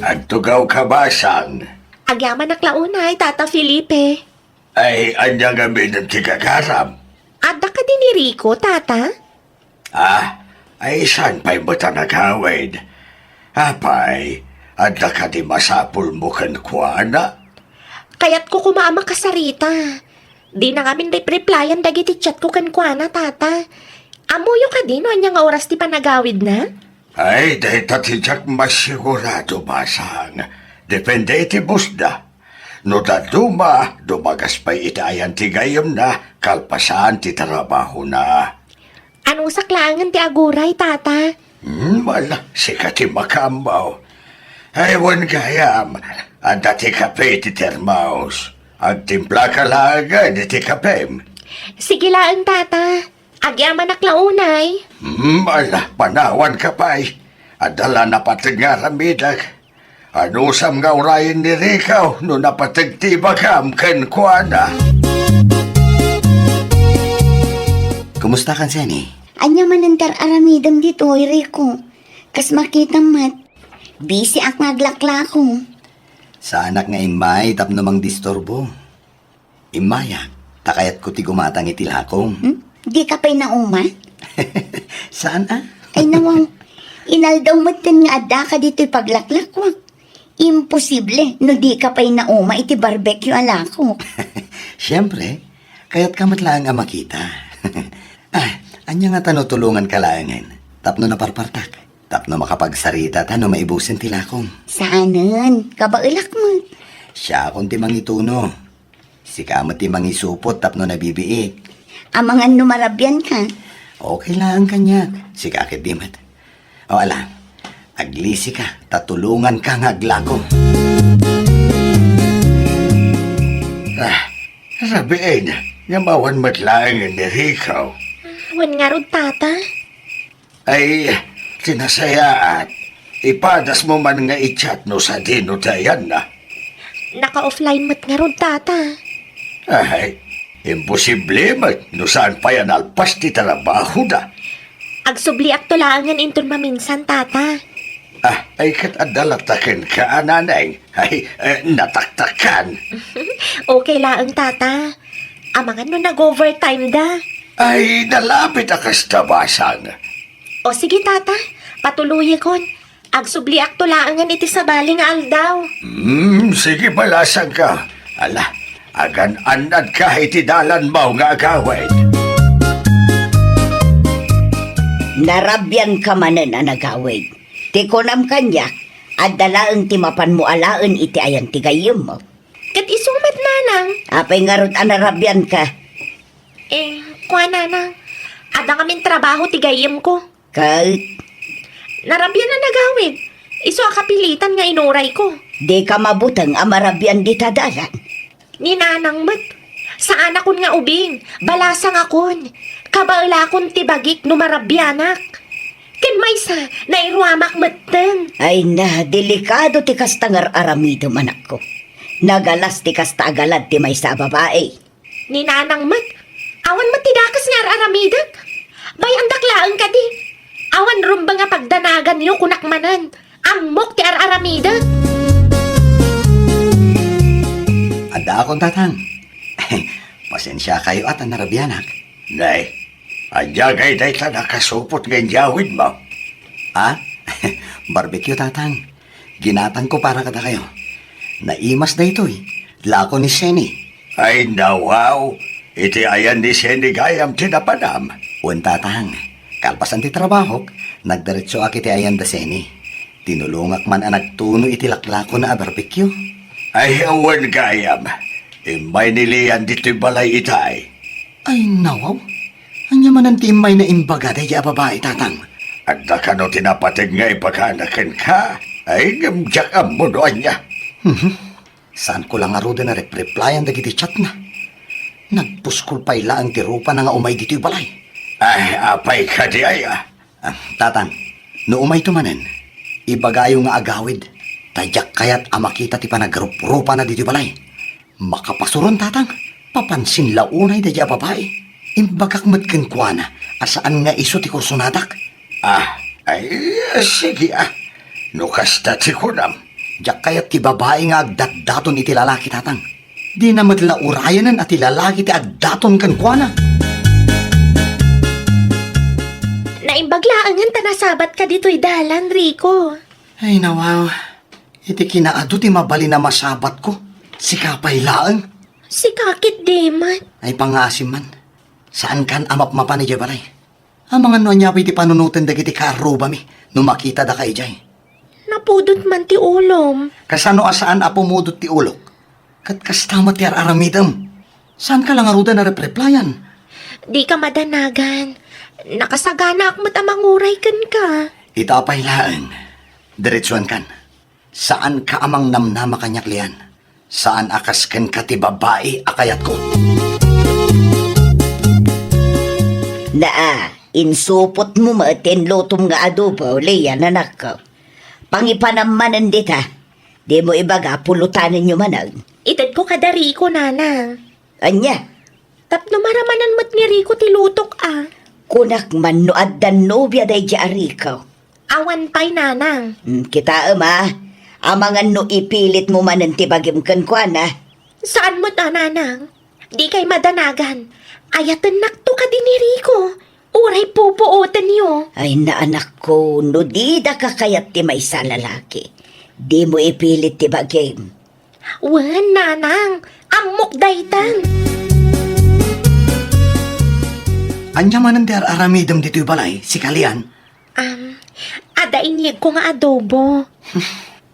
Agtugaw ka basang. Agyaman naklaunay, Tata Felipe. Ay, anyang gabi ng tigagaram. Ada ka din ni Rico, Tata? Ay saan pa'y mo tanagawid? Apay, adda ka di masapul mo kankwana? Kaya't ko kumaama ka sa Rita. Di na ngamin replyan dagiti chat ko kankwana, Tata. Amuyo ka din, anyang oras ti panagawid na? Ay, dahil tatijak masigurado basang. Depende iti busda. No daduma, dumagas pa'y itayan ti gayam na, kalpasan ti trabaho na. Anong saklangan ti aguray, Tata? Wala, sika ti makambaw. Aywan gayam, anda ti kape ti termaos. Ang timpla ka lagan ti kapem. Sige lang, Tata. Agyaman naklaunay. Wala, panawan ka pa'y. Adala na patag nga ramidag. Ano sam nga urayin ni Ricaw no napatagtibagam kankwana. Kumusta kan Seni? Anya manandar aramidam dito, Rico. Kas makita mat. Busy ak naglakla ko. Sa anak nga imay, tapno mang disturbo. Imaya, takayat ko ti gumatang itilakong. Di ka pa'y nauma? Saan Ay nawang, inaldaw matan nga adda ka dito'y paglaklakwak. Imposible, no di ka pa'y nauma iti barbecue alako. Siyempre, kaya't kamat lang ang makita. Anya nga tanutulungan ka langan. Tapno na parpartak. Tapno makapagsarita tano maibusin tilakong. Saanan? Kabailak mo. Siya akong timang ituno. Si kamat timang isupot tapno nabibiik. Amangan numarabyan ka. Okay lang kanya. Si kakit dimat. O alam, aglisi ka, tatulungan kang aglako. Rabiin, yamawan matlaang ni Ricaw. Wan nga ro, Tata. Ay, sinasayaan. Ipadas mo man nga i-chat no sa dino dayan na. Naka-offline mat nga ro, Tata. Ay, imposible man no saan pa yan alpas ti trabaho na. Agsubli ak tulangan inton maminsan, Tata. Ay katadalatakin ka, nanay. Ay, nataktakan. Okay lang, Tata. Amangan no nag-overtime da. Ay, nalapit akas tabasan. O sige, Tata. Patuloy kon. Agsubli ak tulangan iti sabali nga aldaw. Sige malasan ka. Ala, agan-anad ka iti dalan mo nga agawin. Narabyan ka manan ang nagawid. Ti konam kanya, at dalaang timapan mo alaan iti ayan ti gayom mo. Kat isumat nanang. Apay nga ron anarabyan ka. Kuha nanang. Ada ngamin trabaho tigayim ko. Kahit Narabyan na nagawid. Iso akapilitan nga inuray ko. di ka mabutang amarabyan di tadalan. Ni nanang mat. Saan akon nga ubing? Balasang akon. Kabaala akon tibagik numarabyanak. Ken maysa, nairwamak matan. Ay na, delikado ti kastangar aramido manak ko. Nagalas ti kasta agalad ti may sa babae. Ni nanang mat. Awan matidakas nga aramidak. Bay ang daklaan ka di. Awan rumba nga pagdanagan niyo kunakmanan. Amok ti aramidak. Ada akong tatang. Pasensya kayo at ang narabyanak. Nay, anyagay day ta nakasupot ng jawid mo. Barbecue tatang. Ginatang ko para kada kayo. Naimas na ito eh. Lako ni Seni. Ay nawaw, iti ayan ni Seni gayam tinapadam. Untatang, kalpasan ti trabaho, nagdiretso ak iti ayan da Seni. Tinulungak man ang nagtuno iti laklako na barbecue. Ay awan gayam, imay niliyan dito'y balay itay. Ay nawaw, anya man ang timay na imbaga dahil babae tatang. At nakano tinapatig nga ipaganakan ka, ay gamjak ang mudoan niya. Saan ko lang aruda na replyan dagiti chat na. Nagpuskol pa ila ang tirupa na nga umay dito'y balay. Ay, apay ka di ay ah. Tatang, no umay tumanen, ibagayo nga agawid. Tadyak kayat amakita ti panagrup-rupa na dito'y balay. Makapasuron tatang, papansin launay da babae. Imbagak matken kuana, asaan nga iso ti kursunadak. Ay, sige ah. Nukasta ti kunam. Diyak kayat ti babae nga agdatdaton iti lalaki tatang. Di na madlaurayanan at ti lalaki ti agdaton kan kuana. Naimbaglaangan ta nasabat ka dito'y dalan, Rico. Ay nawaw, iti kinaado ti mabali na masabat ko. Si kapay laang. Si kakit Demat. Ay pangasim man. Saan kan amap-mapa ni Jabaray? Ang mga nonyapay ti panunutin dagiti karuba mi, no makita da kay Jay. Napudot man ti ulom. Kasano asaan apumudot ti ulok? Kat kastama ti aramidam. Saan ka lang aruda na replyan? Di ka madanagan. Nakasagana ak matamanguray kan ka. Itapay laang. Diretsuan kan. Saan ka amang namnama kanyak liyan? Saan akas ken ka ti babae akayat ko? Naa, insupot mo matin lutom nga adobo, liyan anak ko. Pangipanamanan dita, di mo ibaga pulutanin nyo manag. Itad ko kada Rico, nanang. Anya, Tapno maramanan mat ni Rico ti lutok kunak man no addan nobya day Ariko. Awan pa'y nanang. Kita amangan no ipilit mo manan ti bagim kan kuana. Saan mo nanang? Di kay madanagan. Ayatan nakto ka din ni Rico. Uray pupuotan niyo. Ay na anak ko, no di da kakayat ti may sa lalaki. Di mo ipilit ti bagim. Wan, nanang. Amok daytan. Anya man ang aramidam dito'y balay, si Kalian. Ada inyeg ko nga adobo.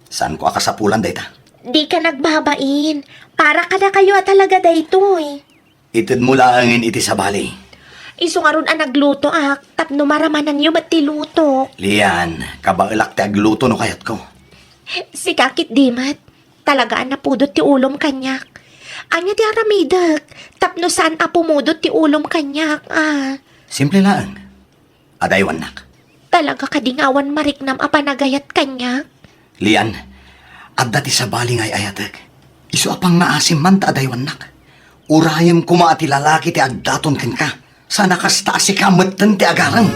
Saan ko akasapulan dayta? Di ka nagbabain. Para ka na kayo talaga daytoy. Itid mo laangin iti sa balay. Iso nga ron ang nagluto tapno maramanan niyo mat ti luto. Lian, kabailak ti agluto no kayat ko. Si kakit Dimat, talagaan na pudot ti ulom kanyak. Anya ti aramidag, tapno saan apumudot ti ulom kanyak, Simple lang. Adaywan nak. Talaga kadingawan mariknam apanagayat kanyak. Lian, adda ti sa baling ay ayatag. Isu apang naasim man ta adaywan nak. Urayam kuma ti lalaki ti agdaton ken ka. Sana kasta si kamatan ti agarang.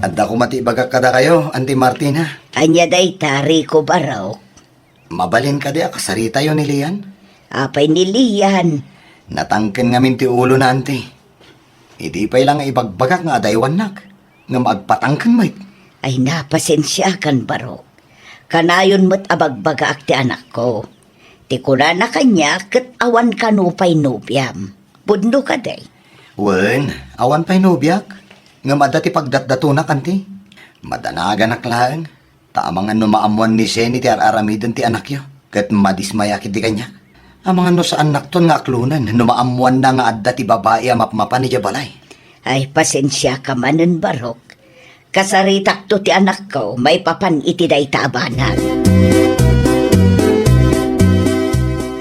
Adda ko mati bagak kada kayo, Auntie Martina. Anya day Rico baraw. Mabalin ka di akasarita yun ni Lian. Apay niliyan. Natangken ngamin ti ulo na auntie. Hindi pa ilang ibagbagak nga adaywan nak. Nga magpatangken may. Ay napasensya kan barok. Kanayon mo't abagbaga ak ti anak ko. Ti kuna na kanya kat awan kanupay nubyam. Pundo ka day. Wen, awan pa'y nubyak. Nga madati pagdatdatunak, auntie. Madanagan aklaan. Taamangan no maamuan ni Seni ti araramidan ti anak yo. Kat madismayakit di kanya. Amangan no sa anak ton nga aklunan. No maamuan na nga adda ti babae amapmapa ni Jabalay. Ay pasensya ka manen barok. Kasaritak to ti anak ko may papan iti day tabanan.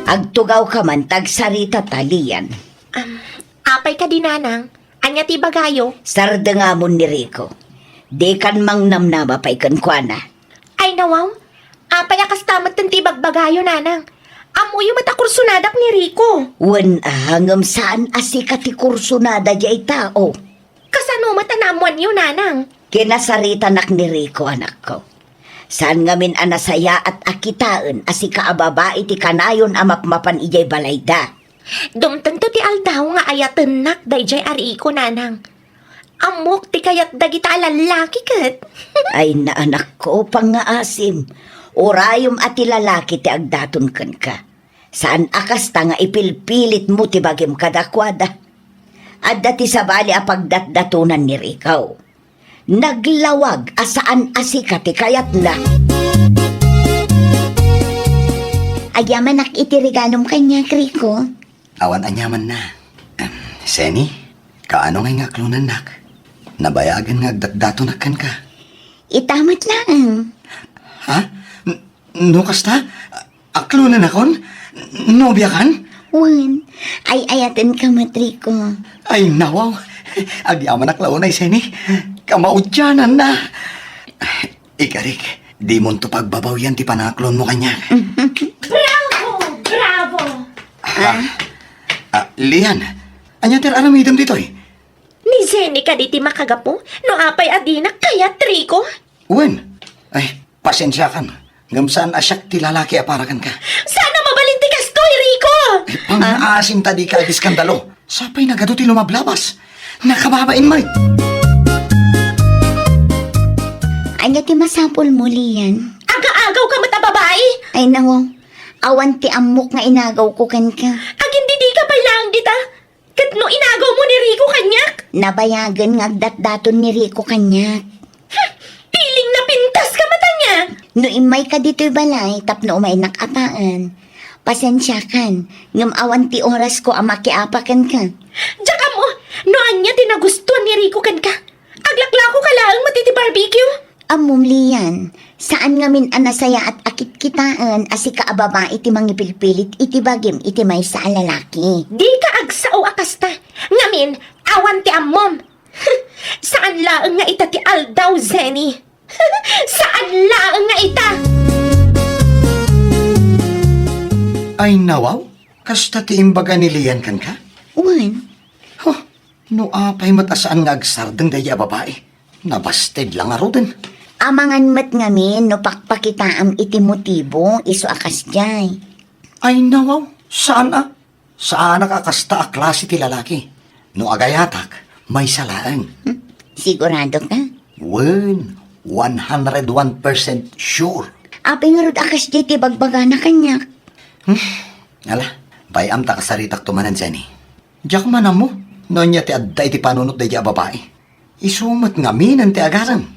Agtugaw ka man tagsarita talian. Apay ka dinanang, anya ti bagayo. Sardengamon ni Rico. Di kan mang namnama pa'y kan kuana. Ay nawaw, apay akas tamat ng ti bagbagayo nanang. Amuyo matakursunadak ni Rico. Wen hangam saan asika ti kursunada jay tao. Kasano matanamuan yun nanang. Kinasarita nak ni Rico anak ko. Saan ngamin anasaya at akitaan asika ababae ti kanayon amapmapan ijay balayda. Dumtan to ti aldaw nga ayatan nak dayjay Rico nanang. Amok ti kayat dagita lalaki kat. Ay na anak ko, pangaasim. Orayom at lalaki ti agdaton kan ka. Saan akas ta nga ipilpilit mo ti bagim kadakwada. At dati sa bali apagdatdatunan ni Rikaw. Naglawag asaan asika ti kayat na. Ayaman nak itiriganom kanya, Riko. Awan anyaman na. Seni, kaano ngay nga klunan nak? Nabayagan nga agdatdato nakan ka. Itamat lang. Ha? No kasta? Aklunan akon? Nobya kan? Wan, ay ayaten ka matriko. Ay nawaw. Agyaman aklaon ay Seni. Kamaudyanan na. Ikarik, di mo to pagbabaw yan ti panaklon mo kanya. Bravo! Lian, anya ter aramidam ditoy? Ni Zenny ka di ti makagapo, no apay adina kaya Triko. Wen, ay, pasensya kan. Ngamsaan asyak ti lalaki aparakan ka. Sana mabalin ti kastoy, Rico! Pang-aasim tadi ka diskandalo. Sapay nagado ti lumablabas. Nakababain mo. Anya ti masapol mo, Lian? Aga-agaw ka mata babae! Ay nawaw, awan ti amok nga inagaw ko kan ka. Agin di ka pa lang dita. Kat no inagaw mo ni Rico kanyak. Nabayagan nga agdatdaton ni Rico kanyak. Piling na pintas ka mata niya. No imay ka dito'y balay, tapno umay nakapaan. Pasensya kan, ngam awan ti oras ko amakiapakan ka. Tsaka mo, no anya tinagustuhan ni Rico kan ka. Aglaklako ka lang matiti barbecue. Amom Lian, saan ngamin anasaya at akit kitaan asi ka ababa iti mangipilpilit iti bagim iti may sa lalaki. Di ka agsao akasta. Ngamin, awan ti ammom. Saan laang nga ita ti aldaw, Zenny? Saan laang nga ita? Ay nawaw, kasta ti imbaga ni Lian kan ka? Wan, Huh, no apay matasaan nga agsardeng daya babae. Nabasted lang aro din. amangan mat ngamin no pakpakitaam iti motibo iso akas jay. Ay nawaw, saan a? Saan nakakasta a klase ti lalaki? No agayatak, may salaan. Sigurado ka? Wen, 101% sure. Apay nga rod akas jay ti bagbaga na kanya. Ala, bayam ta kasaritak tumanan Jenny. Diyak man mo, no niya ti adday ti panunot daya babae. Isumat nga minan ti agaran.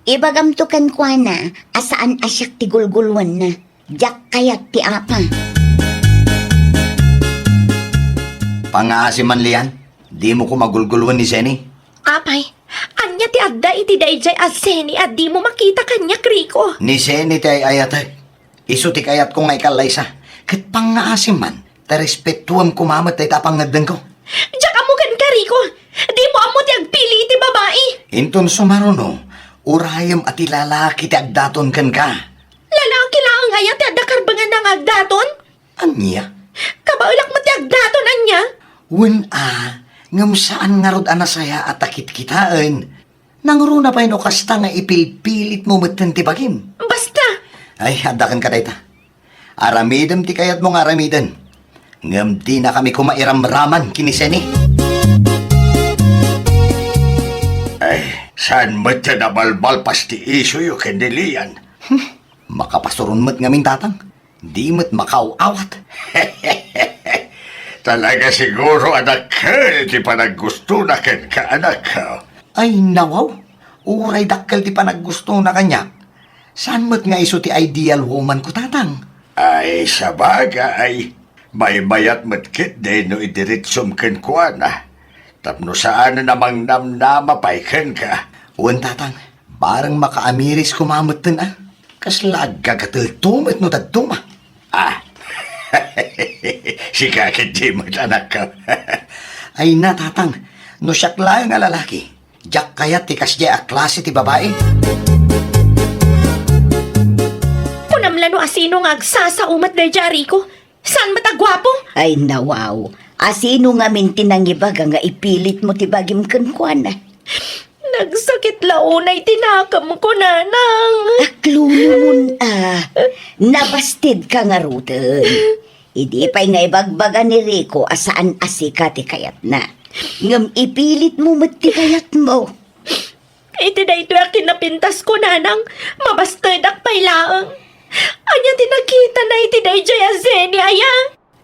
Ibagam to kan kwa na, asaan asyak ti gulgulwan na. Diyak kayat ti apa. Pangaasim man Lian, di mo ko magulgulwan ni Jenny. Apay, anya ti adda iti dayjay a Zenny at di mo makita kanya, Rico. Ni Jenny ti ay ayatay. Isu ti kayat ko nga ikalaysa. Kat pangaasim man, ta respetuam kumamat tay tapang nagdan ko. Diyak amo kan ka, Rico. Di mo amo ti agpili iti babae. Inton sumaruno, urayam at ilalaki ti agdaton kan ka. Lalaki lang nga ti adda karbangan ng agdaton. Anya? Kabaulak mo ti agdaton, anya. Wen ngam saan nga rod anasaya at takit kitaan. Nangruna pa ino kasta nga ipilpilit mo matan ti bagim. Basta, Ay, adakan ka dayta. Aramidem ti kayat mong aramidan. Ngam di na kami kumairamraman kiniseni. Ay, saan mo siya nabalbal pas ti iso yung kendilian? Makapasurun mo't ngamin tatang. Di mo't makaawat. Talaga siguro anak ka, di pa naggusto na ken ka anak ka. Ay, nawaw. Uray dakkel ti panaggusto na kanya. Saan mo't nga iso ti ideal woman ko tatang? Ay, sa bagay, may mayat matkit din no idiritsum ken kwa na. Tapno saan namang namnama pay ken ka. Uwan tatang, parang makaamiris kumamot din ah. Kaslag gagatul-tumit no tadtuma. Ah, si kakit di mo't anak ka. Ay na tatang, no siyak lang nga lalaki. Diyak kaya ti kasya a klase ti babae. punamla no asino nga agsasaumat dayjay, Rico. Saan matagwapo? Ay nawaw, asino nga mintinangibaga nga ipilit mo ti bagim kan kwa na. Nagsakit launay tinakam ko, nanang. Aklumun nabastid ka nga ruten. Idi pa'y nga ibagbaga ni Rico asaan asika ti kayat na. Ngam ipilit mo matikayat mo. Iti na ito ang kinapintas ko, nanang. Mabastard ak pailaang. Anya tinakita na iti na ijay azeni, aya.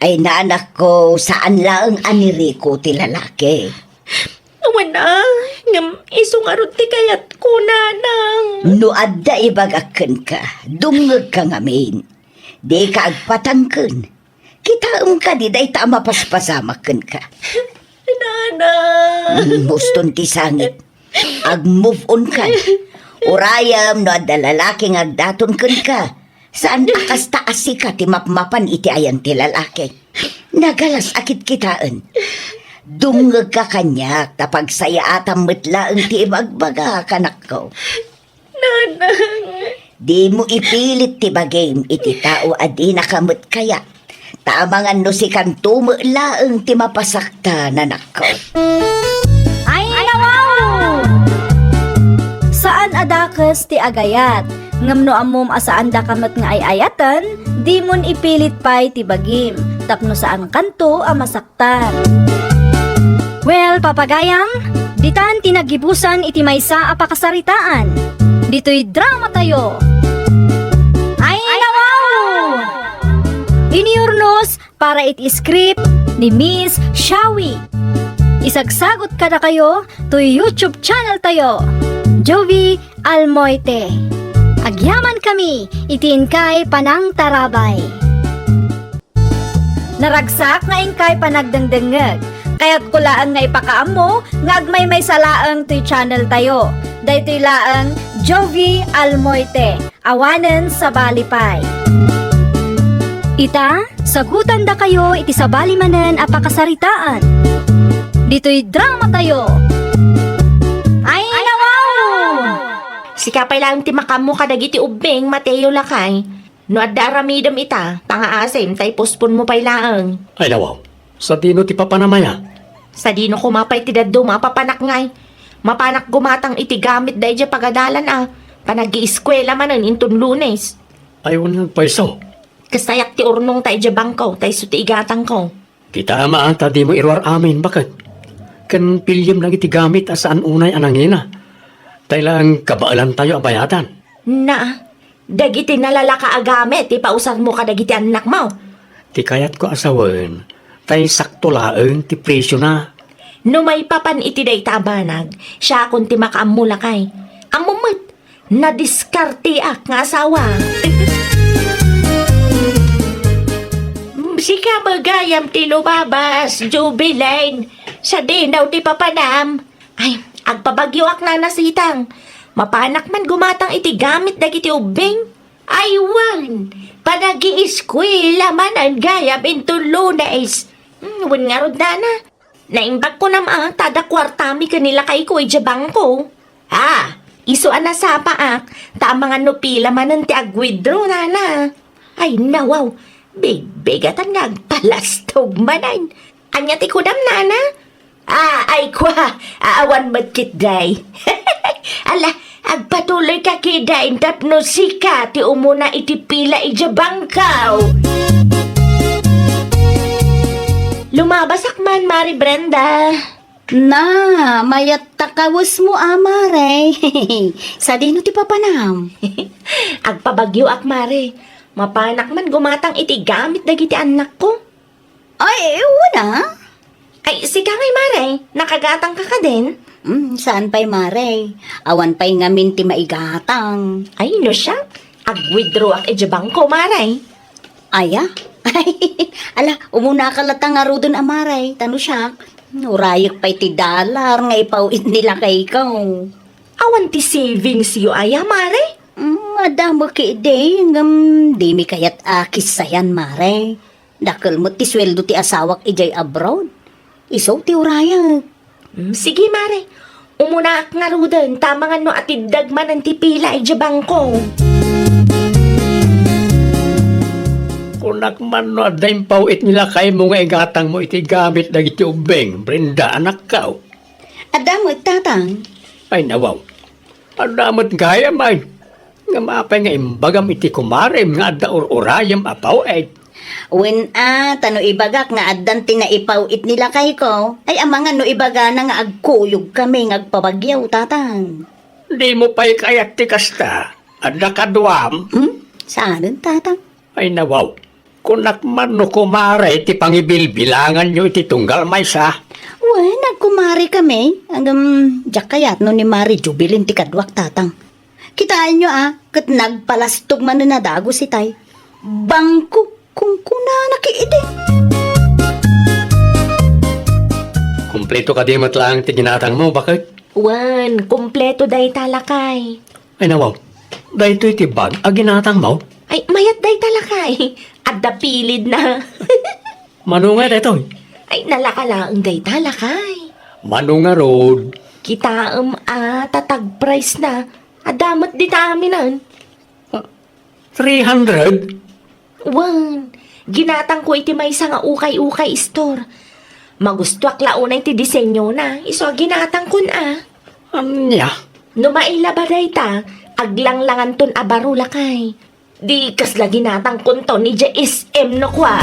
Ay naanak ko, saan lang aniriko ti lalaki? Wala, ngam isungarot ti kayat ko, nanang. No adda ibagakan ka, dungag ka ngamin. Di ka agpatangkan. Kitaam ka di day ta mapaspasamakan ka. Nanang. Muston ti sangit. Ag-move on ka. Urayam no adda lalaking agdaton kan ka. Saan akas taasi ka ti mapmapan iti ayan ti lalaki. Nagalas akit kitaan. Dungag ka kanyak tapag saya atam metlaang ti ibagbaga kanak ko. Nanang. Di mo ipilit ti bagay iti tao adi nakamot kaya. Tamangan no si kantumo laang ti mapasakta nanak ko. Ay, wow! Saan adakas ti agayat? Ngamno amom asaan da kamat nga ay ayatan, di mon ipilit pa'y ti bagim. Tapno saan kanto a masaktan. Well, papagayam, ditan tinagibusan iti maysa a pakasaritaan. Dito'y drama tayo. Ay, wow! Iniurnos para iti script ni Miss Shawi. Isagsagot ka na kayo to YouTube channel tayo, Jovi Almoite. Agyaman kami, itin kay panang tarabay. Naragsak nga ingkay panagdangdangag, kaya't kulaan nga ipakaam mo, nga agmay may salaang to'y channel tayo. Dahito'y laang Jovi Almoite, awanen sa balipay. Ita, sagutan da kayo iti sabali manen a pakasaritaan. Dito'y drama tayo. Ay, wow! Sikapay lang ti makamo kadagiti ubeng, Mateo lakay. No adda aramidam ita, pangaasim, tay pospon mo pay laang. Ay nawaw, sa dino ti papanamaya. Sa dino kumapay ti daddo, mapapanak ngay. Mapanak gumatang iti gamit dahi dya pagadalan Panag-iiskwela manen intun Lunes. Ayaw ng paiso. Kasayak ti urnong tay dya bangko, tay suti igatang ko. Kita maanta di mo irwar amin, bakit? Kan pilyam lang iti gamit asaan unay anangina. Tayo lang kabaalan tayo abayatan. Na, dagiti nalalaka agamit, ipausad mo ka dagiti anak mo. Ti kayat ko asawan, tayo sakto laeng ti presyo na. No may papan iti day tabanag, siya kung ti makaamula kay. Amumot, nadiskartiak nga asawa. Sika magayam ti lumabas, jubilain. Sa dinaw ti papanam. Ay, agpabagyoak na nasitang. Mapanak man gumatang iti gamit dagiti ubing. Ay, wan. Panag-iiskwila man ang gayam into Lunes. Wan nga rod na. Naimbag ko naman, tada kwartami kanila kay ko ijabang ko. Isuan na sa paak. Tamang ano pila man ang ti agwidro na. Ay, nawaw. Big-bigatan nga agpalastog manan. Anya ti kudam nana? Ay kwa, aawan matkit day. Ala, agpatuloy ka kiday, tapno sika, ti umuna iti pila ijabangkaw. Lumabasak man, Mari Brenda. Na, mayat takawus mo amare. Sa dino ti papanam. Agpabagyo ak, Mari. Mapanak man gumatang iti gamit dagiti anak ko. Ay, wala. Ay, sika ngay, Mare. Nakagatang ka ka din. Saan pa'y mare? Awan pa'y ngamin ti maigatang. Ay, no siya. Ag-withdraw ak ijabang ko, Mare. Aya? Ay, ala, umuna ka latang nga rodon amaray. Tano siya? Urayak pa'y ti dollar nga ipawit nila kay ikaw. Awan ti savings yu, aya, Mare. Madamo ki day, di mi kayat akis sayan mare. Dakal mo ti sweldo ti asawak ijay abroad. Iso ti urayak. Sige, Mare. Umuna ak nga rodon. Tamangan no atiddag man ang tipila ijabang ko. Kunak man no adayang pawit nila kay mo nga igatang mo iti gamit dagiti ubeng, Brenda, anak ka. Adamo tatang. Ay nawaw, adamot gaya man. Nga mapay nga imbagam iti kumarem nga adda urayam apaw ay. When tano ibagak nga addan tinaipaw it nila kay ko, ay ang mga no ibaga na nga agkuyog kami nga agpabagyaw, tatang. Di mo pa'y kayak ti kasta. At nakaduam. Saan, tatang? Ay nawaw. Kung nakman no kumare, ti pangibilbilangan nyo iti tunggal may sa. Uy, nagkumari kami. Hanggang jakayat no ni Mari Jubilin ti kadwak, tatang. Kitaan nyo kat nagpalastog man na dago si tay. Bangko kung kuna nakiide. Kompleto ka di matlang ti ginatang mo, bakit? Wan, kumpleto day talakay. Ay nawaw. Dahil ito'y tibag, ginatang mo. Ay, mayat day talakay. At dapilid na. Manunga dito. Ay, nalakalaang day talakay. Manunga road. Kitaam tatag price na. Adamat di taminan. 300? Wan, ginatang ko iti may nga ukay-ukay store. Magustuak launay ti disenyo na. Iso ginatang kun Anya? No mailaba day ta, aglanglangan ton abarula kay. Di kas lagi natang kunto ni JSM no kwa.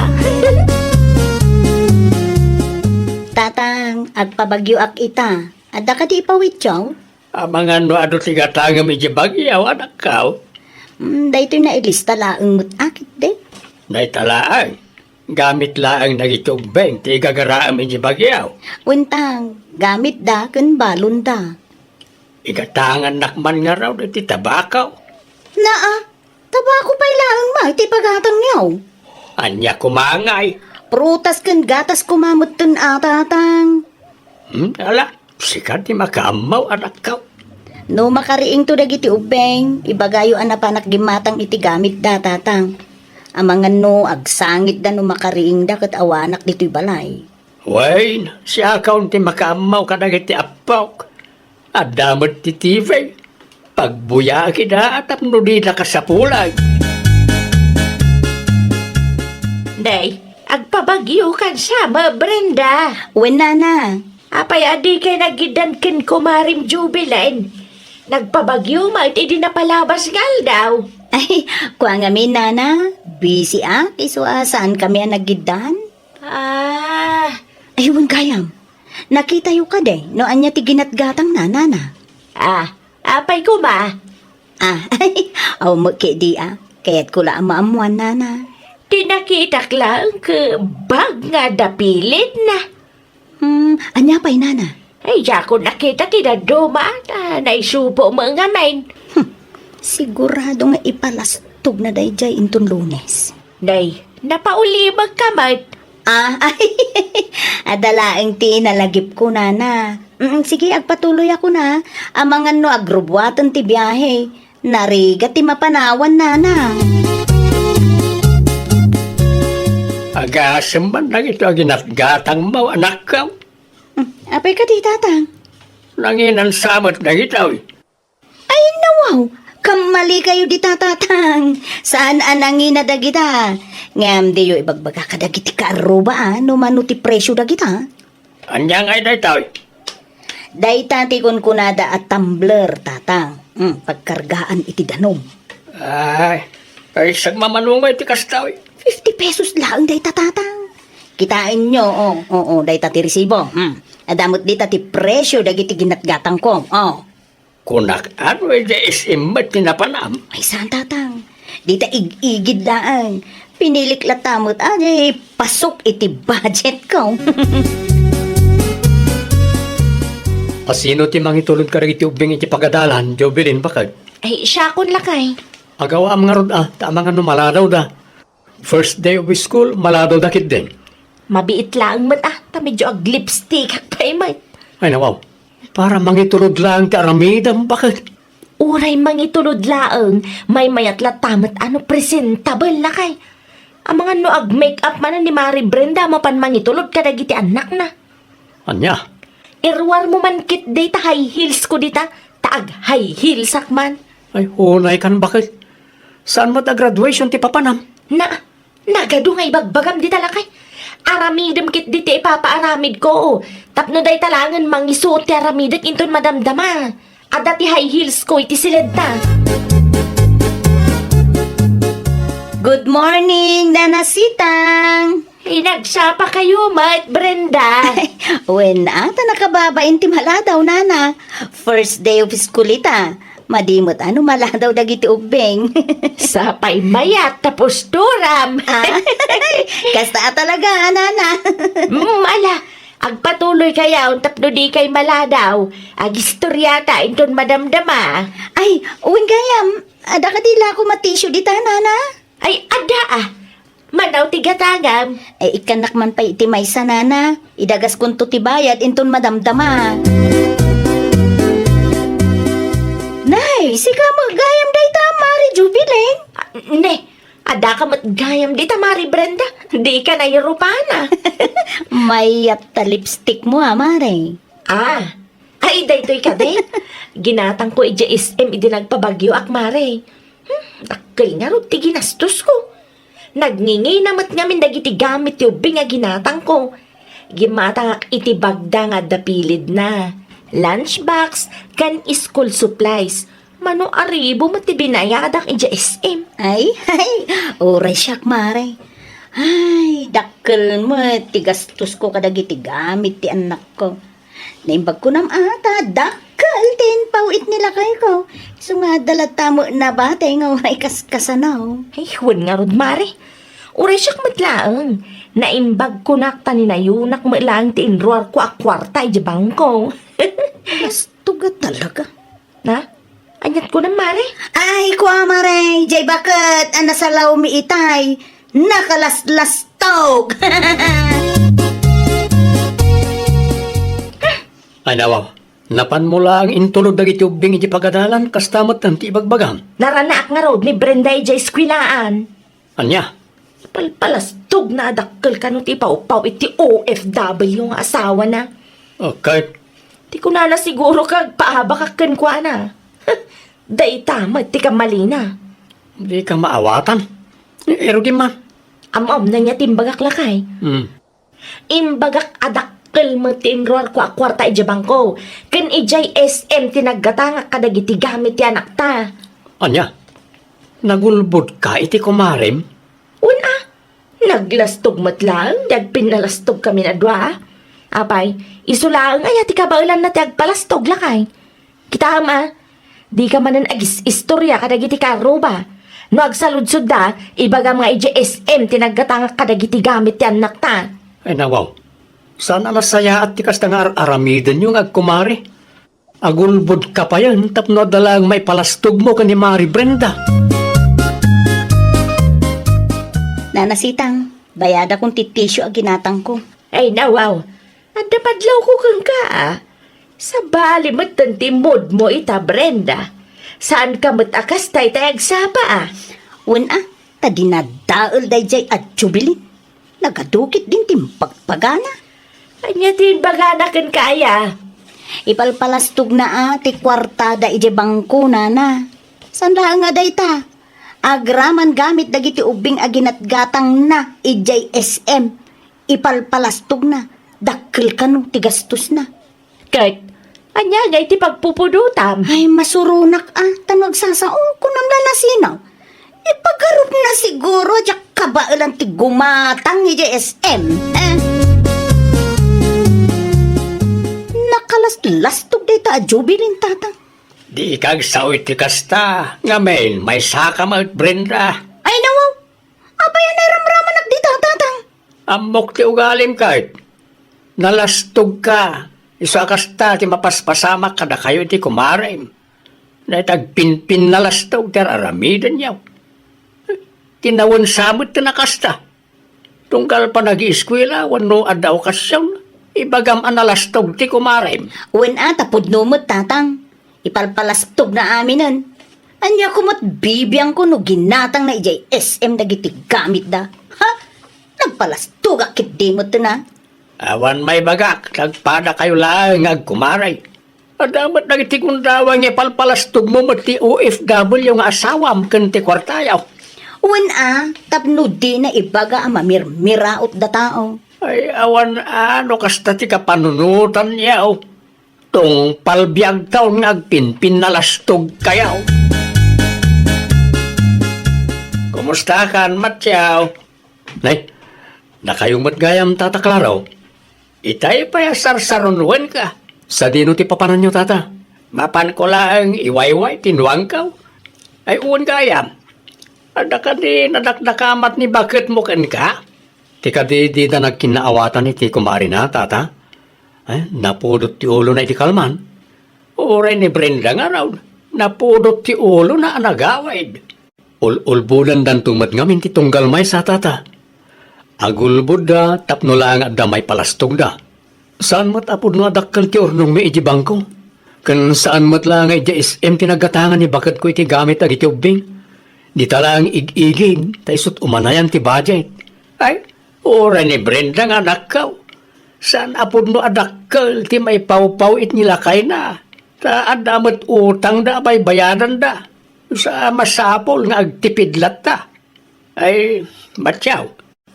Tatang, agpabagyo ak ita. Adda ka di ipawit yaw? Mga no ado tigatangam iti bagyaw, anak kao. Dahito na ilista laang mo't akit de. Naitalaan. Gamit laang nagitugbeng, ti gagaraam iti bagyaw. Wintang, gamit da kun balon da. Igatangan nakman nga raw iti tabakaw. Tabako pa'y laang ma, iti pagatang yaw. Anya kumangay. Prutas kun gatas kumamot tun tatang. Ala, sikat ti makamaw, anak kao. No makariing to dagiti ubeng, ibagayo anapanak gimatang iti gamit da tatang. Amangan no agsangit da no makariing da kat awanak dito'y balay. Wain, siya kaun ti makamaw kadag iti apok. Adamot ti TV. Pagbuya kita at apno di nakasapulay. Day, agpabagyo kan siya, Brenda. Wen nana, Apay adi kay nagidan ken kumarim jubilan. Nagpabagyo ma iti di napalabas ngal daw. ay, kuha nga min nana, busy iso saan kami ang nagidan? Ay, wen kayam, nakita yu ka de, no anya ti ginatgatang nana. Apay ko ba? Ay, mo di kaya't kula ang maamuan nana. Tinakitak lang ke bag nga dapilit na. Anya pa'y nana? Ay, ako nakita kinaduma naisupo mga main. Sigurado nga ipalastog na dayjay inton Lunes. Day, napaulimag kamay. Ay, adalaeng ti nalagip ko nana. Sige, agpatuloy ako na. Amangan no agrubwatan ti biyahe. Nariga ti mapanawan nana. Agasam man lang ito ginatgatang mo, anak kao. Apay ka di tatang? Nanginan samot na ito. Ay, nawaw! Kamali kayo di tatatang. Saan anangin na dagita? Ngam di yo ibagbaga ka dagiti karuba no manu ti presyo dagita. Anyang ay na ito. Dayta ti kun kunada at tumbler tatang. Pagkargaan iti danom. Ay sagmamanungay ti kastaw. 50 pesos lang dayta tatang. Kitain nyo, dayta ti resibo. Adamot dita ti presyo dagiti ginatgatang ko. Kunak ano ay JSM ba't tinapanam? Ay saan tatang? Dita igid daan. Pinilik latamot ay pasok iti budget ko. Asino ti mangitulod ka rin iti ubing iti pagadalan, Jovelyn bakag? Ay, siya kun lakay. Agawa am nga rod tama nga no maladaw da. First day of school, maladaw dakit din. Mabiit lang mat ta medyo ag lipstick akpay may. Ay nawaw, para mangitulod lang ti aramidam bakag? Uray mangitulod laeng, may mayat latamat presentable lakay. Ang mga no ag make-up man ni Mari Brenda mapan mangitulod kadagiti anak na. Anya? Irwar mo man kit data high heels ko dita, taag high heels akman. Ay hunay kan bakag? Saan mo ta graduation ti papanam? Nagadungay bagbagam dita lakay. Aramidem kit diti ipapaaramid ko. Tapno day talangan mangisuot ti aramidak inton madamdama. At dati high heels ko iti silenta. Good morning, Nanasitang! Nagsapa kayo, Mat Brenda. When ata nakababain ti maladaw, Nana. First day of school ita. Madimot maladaw dagiti ubeng. Sapay mayat tapos turam. Kasta talaga, Nana. Ala, agpatuloy kaya tapno di kay maladaw. Agistoryata inton madamdama. Ay, uwing gayam. Ada ka dila ko matisyo dita, Nana. Ay, ada ah. Manaw tigatagam. Ikanak man pa iti maysa, Nana. Idagas kunto ti bayad inton madamdama. Nay, sika magayam day ta, Mari Jubiling. Ne, ada ka matgayam di Mari Brenda. Di ka na Europana. Mayat ta lipstick mo, Mari. Ay, daytoy ka din. Ginatang ko SM idi nagpabagyo akmare. Dakkel nga ro ti ginastos ko. Nagngingi namat ngamin dagiti gamit yung binga ginatang ko. Gimatang ak iti bagda nga dapilid na. Lunchbox, kan school supplies. Mano aribo mo ti binayadak iti SM. Ay, oray siyak, Mari. Ay, dakkel mo, tigastos ko kadagiti gamit ti anak ko. Naimbag ko nam ata, dakkel tin pauit nila kay ko. So nga dalata mo na batay nga oray kaskasanaw. Ay, huwag nga rod, Mari. Uray siyak matlaang. Naimbag ko nakta ni nayunak mo lang ti inruar ko akwarta iti bangko. Tuga talaga. Na? Anyat ko na, Mari. Ay, kwa Mari, jay bakit anasalaw mi itay, nakalaslastok. Ay nawaw, napan mo lang intulog dagiti ubing iti pagadalan kastamat ng ti ibagbagam. Naranak nga rod ni Brenda iti eskwilaan. Anya, Palpalastog na adakkel ka no ti paupaw iti OFW nga asawa na. kahit Ti ko na siguro kag paabakakken kwa na. Day tama ti kamalina. di ka maawatan. Erugin man. Amam na niya timbagak lakay. Imbagak adakkel mo ti inruar ko akwarta iti bangko. Ken ijay SM tinaggatanga kadagiti gamit ti anak ta. Anya, nagulbod ka iti kumarim? Una, naglastog matlang, pinalastog kami na dwa. Apay, isulaang ay ati kabailan na ti agpalastog lakay. Kita ama, di ka manan agis istorya kadagiti karo ba? No agsaludsod da, ibaga mga IJSM tinaggatang kadagiti gamit ti anak ta. Ay nawaw, sana nasaya at tikas na nga aramidan yung agkumari. Agulbod ka pa yan, tapno dalang may palastog mo ka ni Mari Brenda. Nanasitang, bayada kong titisyo ag ginatang ko. Ay nawaw, adapadlaw ko kang ka ah. Sa bali matanti mood mo ita Brenda. Saan ka matakas tay agsapa ah? Una, ta dinadaol day jay at jubilin. Nagadukit din timpagpagana. Anya tin bagana kan kaya. Ipalpalastog na ti kwartada ije bangko na. San lang nga day ta? Agraman gamit dagiti ubing aginatgatang na ijay SM. Ipalpalastog na. Dakkel kanu ti gastos na. Kahit, anya nga iti pagpupudutam. Ay, masurunak tanong sasaong ko nam lasinaw. Ipagarup na siguro jak kabailan ti gumatang ijay SM. Nakalas-lastog day ta jubilin tatang. Di kag sawit ti kasta, ngamen may saka mat Brenda. Ay nawaw, abayan ay ramraman nagdita tatang. Amok ti ugalim kahit. Nalastog ka. Isa kasta ti mapaspasama kada kayo ti kumarim. Na tagpinpin nalastog ti aramidan yaw. Tinawon samot ti nakasta. Tungkal pa nag-iiskwila, wano adaw kasyaw. Ibagam analastog ti kumarim. Uwan tapod numot tatang. Ipalpalastog na amin nun. Anya kumot bibiyang ko no ginatang na ijay SM dagiti gamit da. Ha? Nagpalastog akit dimot na. Awan may bagak, nagpada kayo lang agkumaray. Adamat nagiti kundawang ipalpalastog mo mati OFW nga asawam kanti kwartayaw. Uwan tapno di na ibaga mamirmiraot da tao. Ay awan ano kasta ti kapanunutan yaw. Tung palbiag taon nga agpinpin nalastog kayaw. Kamusta kan, Matyaw? Nay, nakayong matgayam, Tata Claro. Itay pa sarsarunuan ka. Sa dino ti papanan nyo, Tata. Mapan ko lang iwayway, tinuang ka. Ay, uwan gayam. Ada ka di nadakdakamat ni bakit mo kan ka? Tika di na nagkinaawatan ni ti kumari na, Tata. Ay, napudot ti ulo na iti kalman. Oray ni Brenda nga raw. Napudot ti ulo na anagawid. Ulbulan dan tumat ngamin ti tunggal may sa, Tata. Agulbud da, tapno lang at damay palastog da. Saan mat apod no adakkel ti ornong may iti bangko? Kan saan mat lang ay SM tinagatangan ni bakit ko iti gamit ag iti ubing? Di talang igigin, taisot umanayan ti budget. Ay, ora ni Brenda nga nakaw. Saan apod no adakkel ti may pawpaw it nilakay na. Ta adamat utang da bay bayaran da. Sa masapol nga agtipidlat ta. Ay, Matyaw.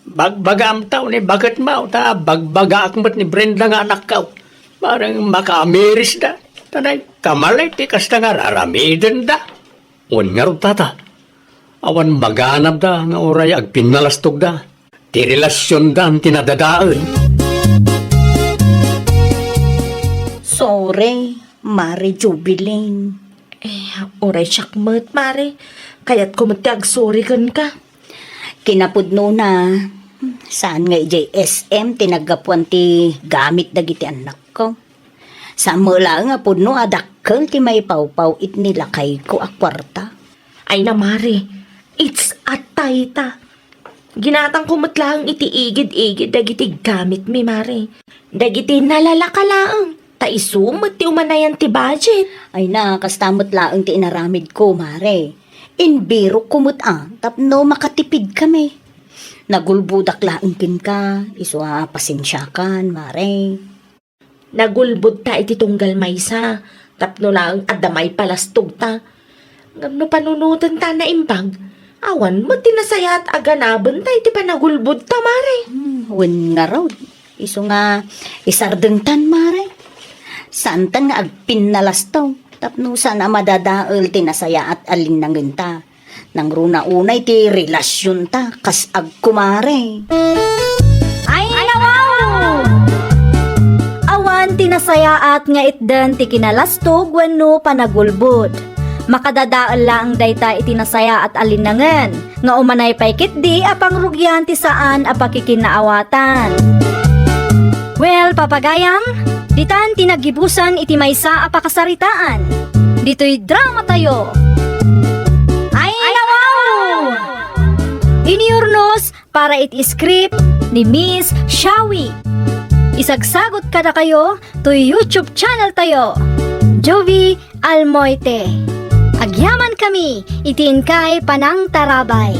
Bagbagam tao ni bakit mau ta bagbaga akmat ni Brenda nga anak ka. Parang maka-ameris da. Tanay kamalay ti kasta nga raramiden da. Un nga rin, Tata. Awan maganap da nga oray ag pinalastog da. Ti relasyon da ang tinadadaan. Sorry, Mari Jubilin. Oray syakmat, Mare. Kaya't kumatiag sorry kan ka. Kinapudno na. Saan nga SM tinagapuan ti gamit dagiti anak ko. Sa mula nga pudno adakkel ti may pawpaw it nilakay ko a kwarta. Ay na, Mare. It's atay ta. Ginatang kumatlang iti igid-igid dagiti gamit mi, Mare. Dagiti nalalakalaang. Ta isumot ti umanayan ti budget. Ay na, kastamot laang ti inaramid ko, Mare. Inbiro kumut tapno makatipid kami. Nagulbudak laang kin ka, iswa pasensyakan, Mare. Nagulbod ta iti tunggal maysa. Tapno lang adamay palastog ta. Ngam no panunutan ta na imbag. Awan mo tinasaya at aganaban ta iti panagulbod ta, Mare. Wen nga raw, iso nga isardengtan, Mare. Saan tan nga agpinalastaw, tapno sana madadael tinasaya at alinangin ta. Nang runa-unay ti relasyon ta, kas agkumare. Ay, wow! Awan tinasayaat nga itdan ti kinalastog wenno panagulbod. Makadadaal lang dayta itinasaya at alinangan, nga umanay paikit di apang rugyan ti saan a pakikinaawatan. Well, papagayam, ditan tinagibusan iti maysa a pakasaritaan. Dito'y drama tayo. Ay, wow! Iniurnos para iti script ni Miss Shawi. Isagsagot kada kayo to YouTube channel tayo, Jovi Almoite. Agyaman kami, itin kay Panang Tarabay.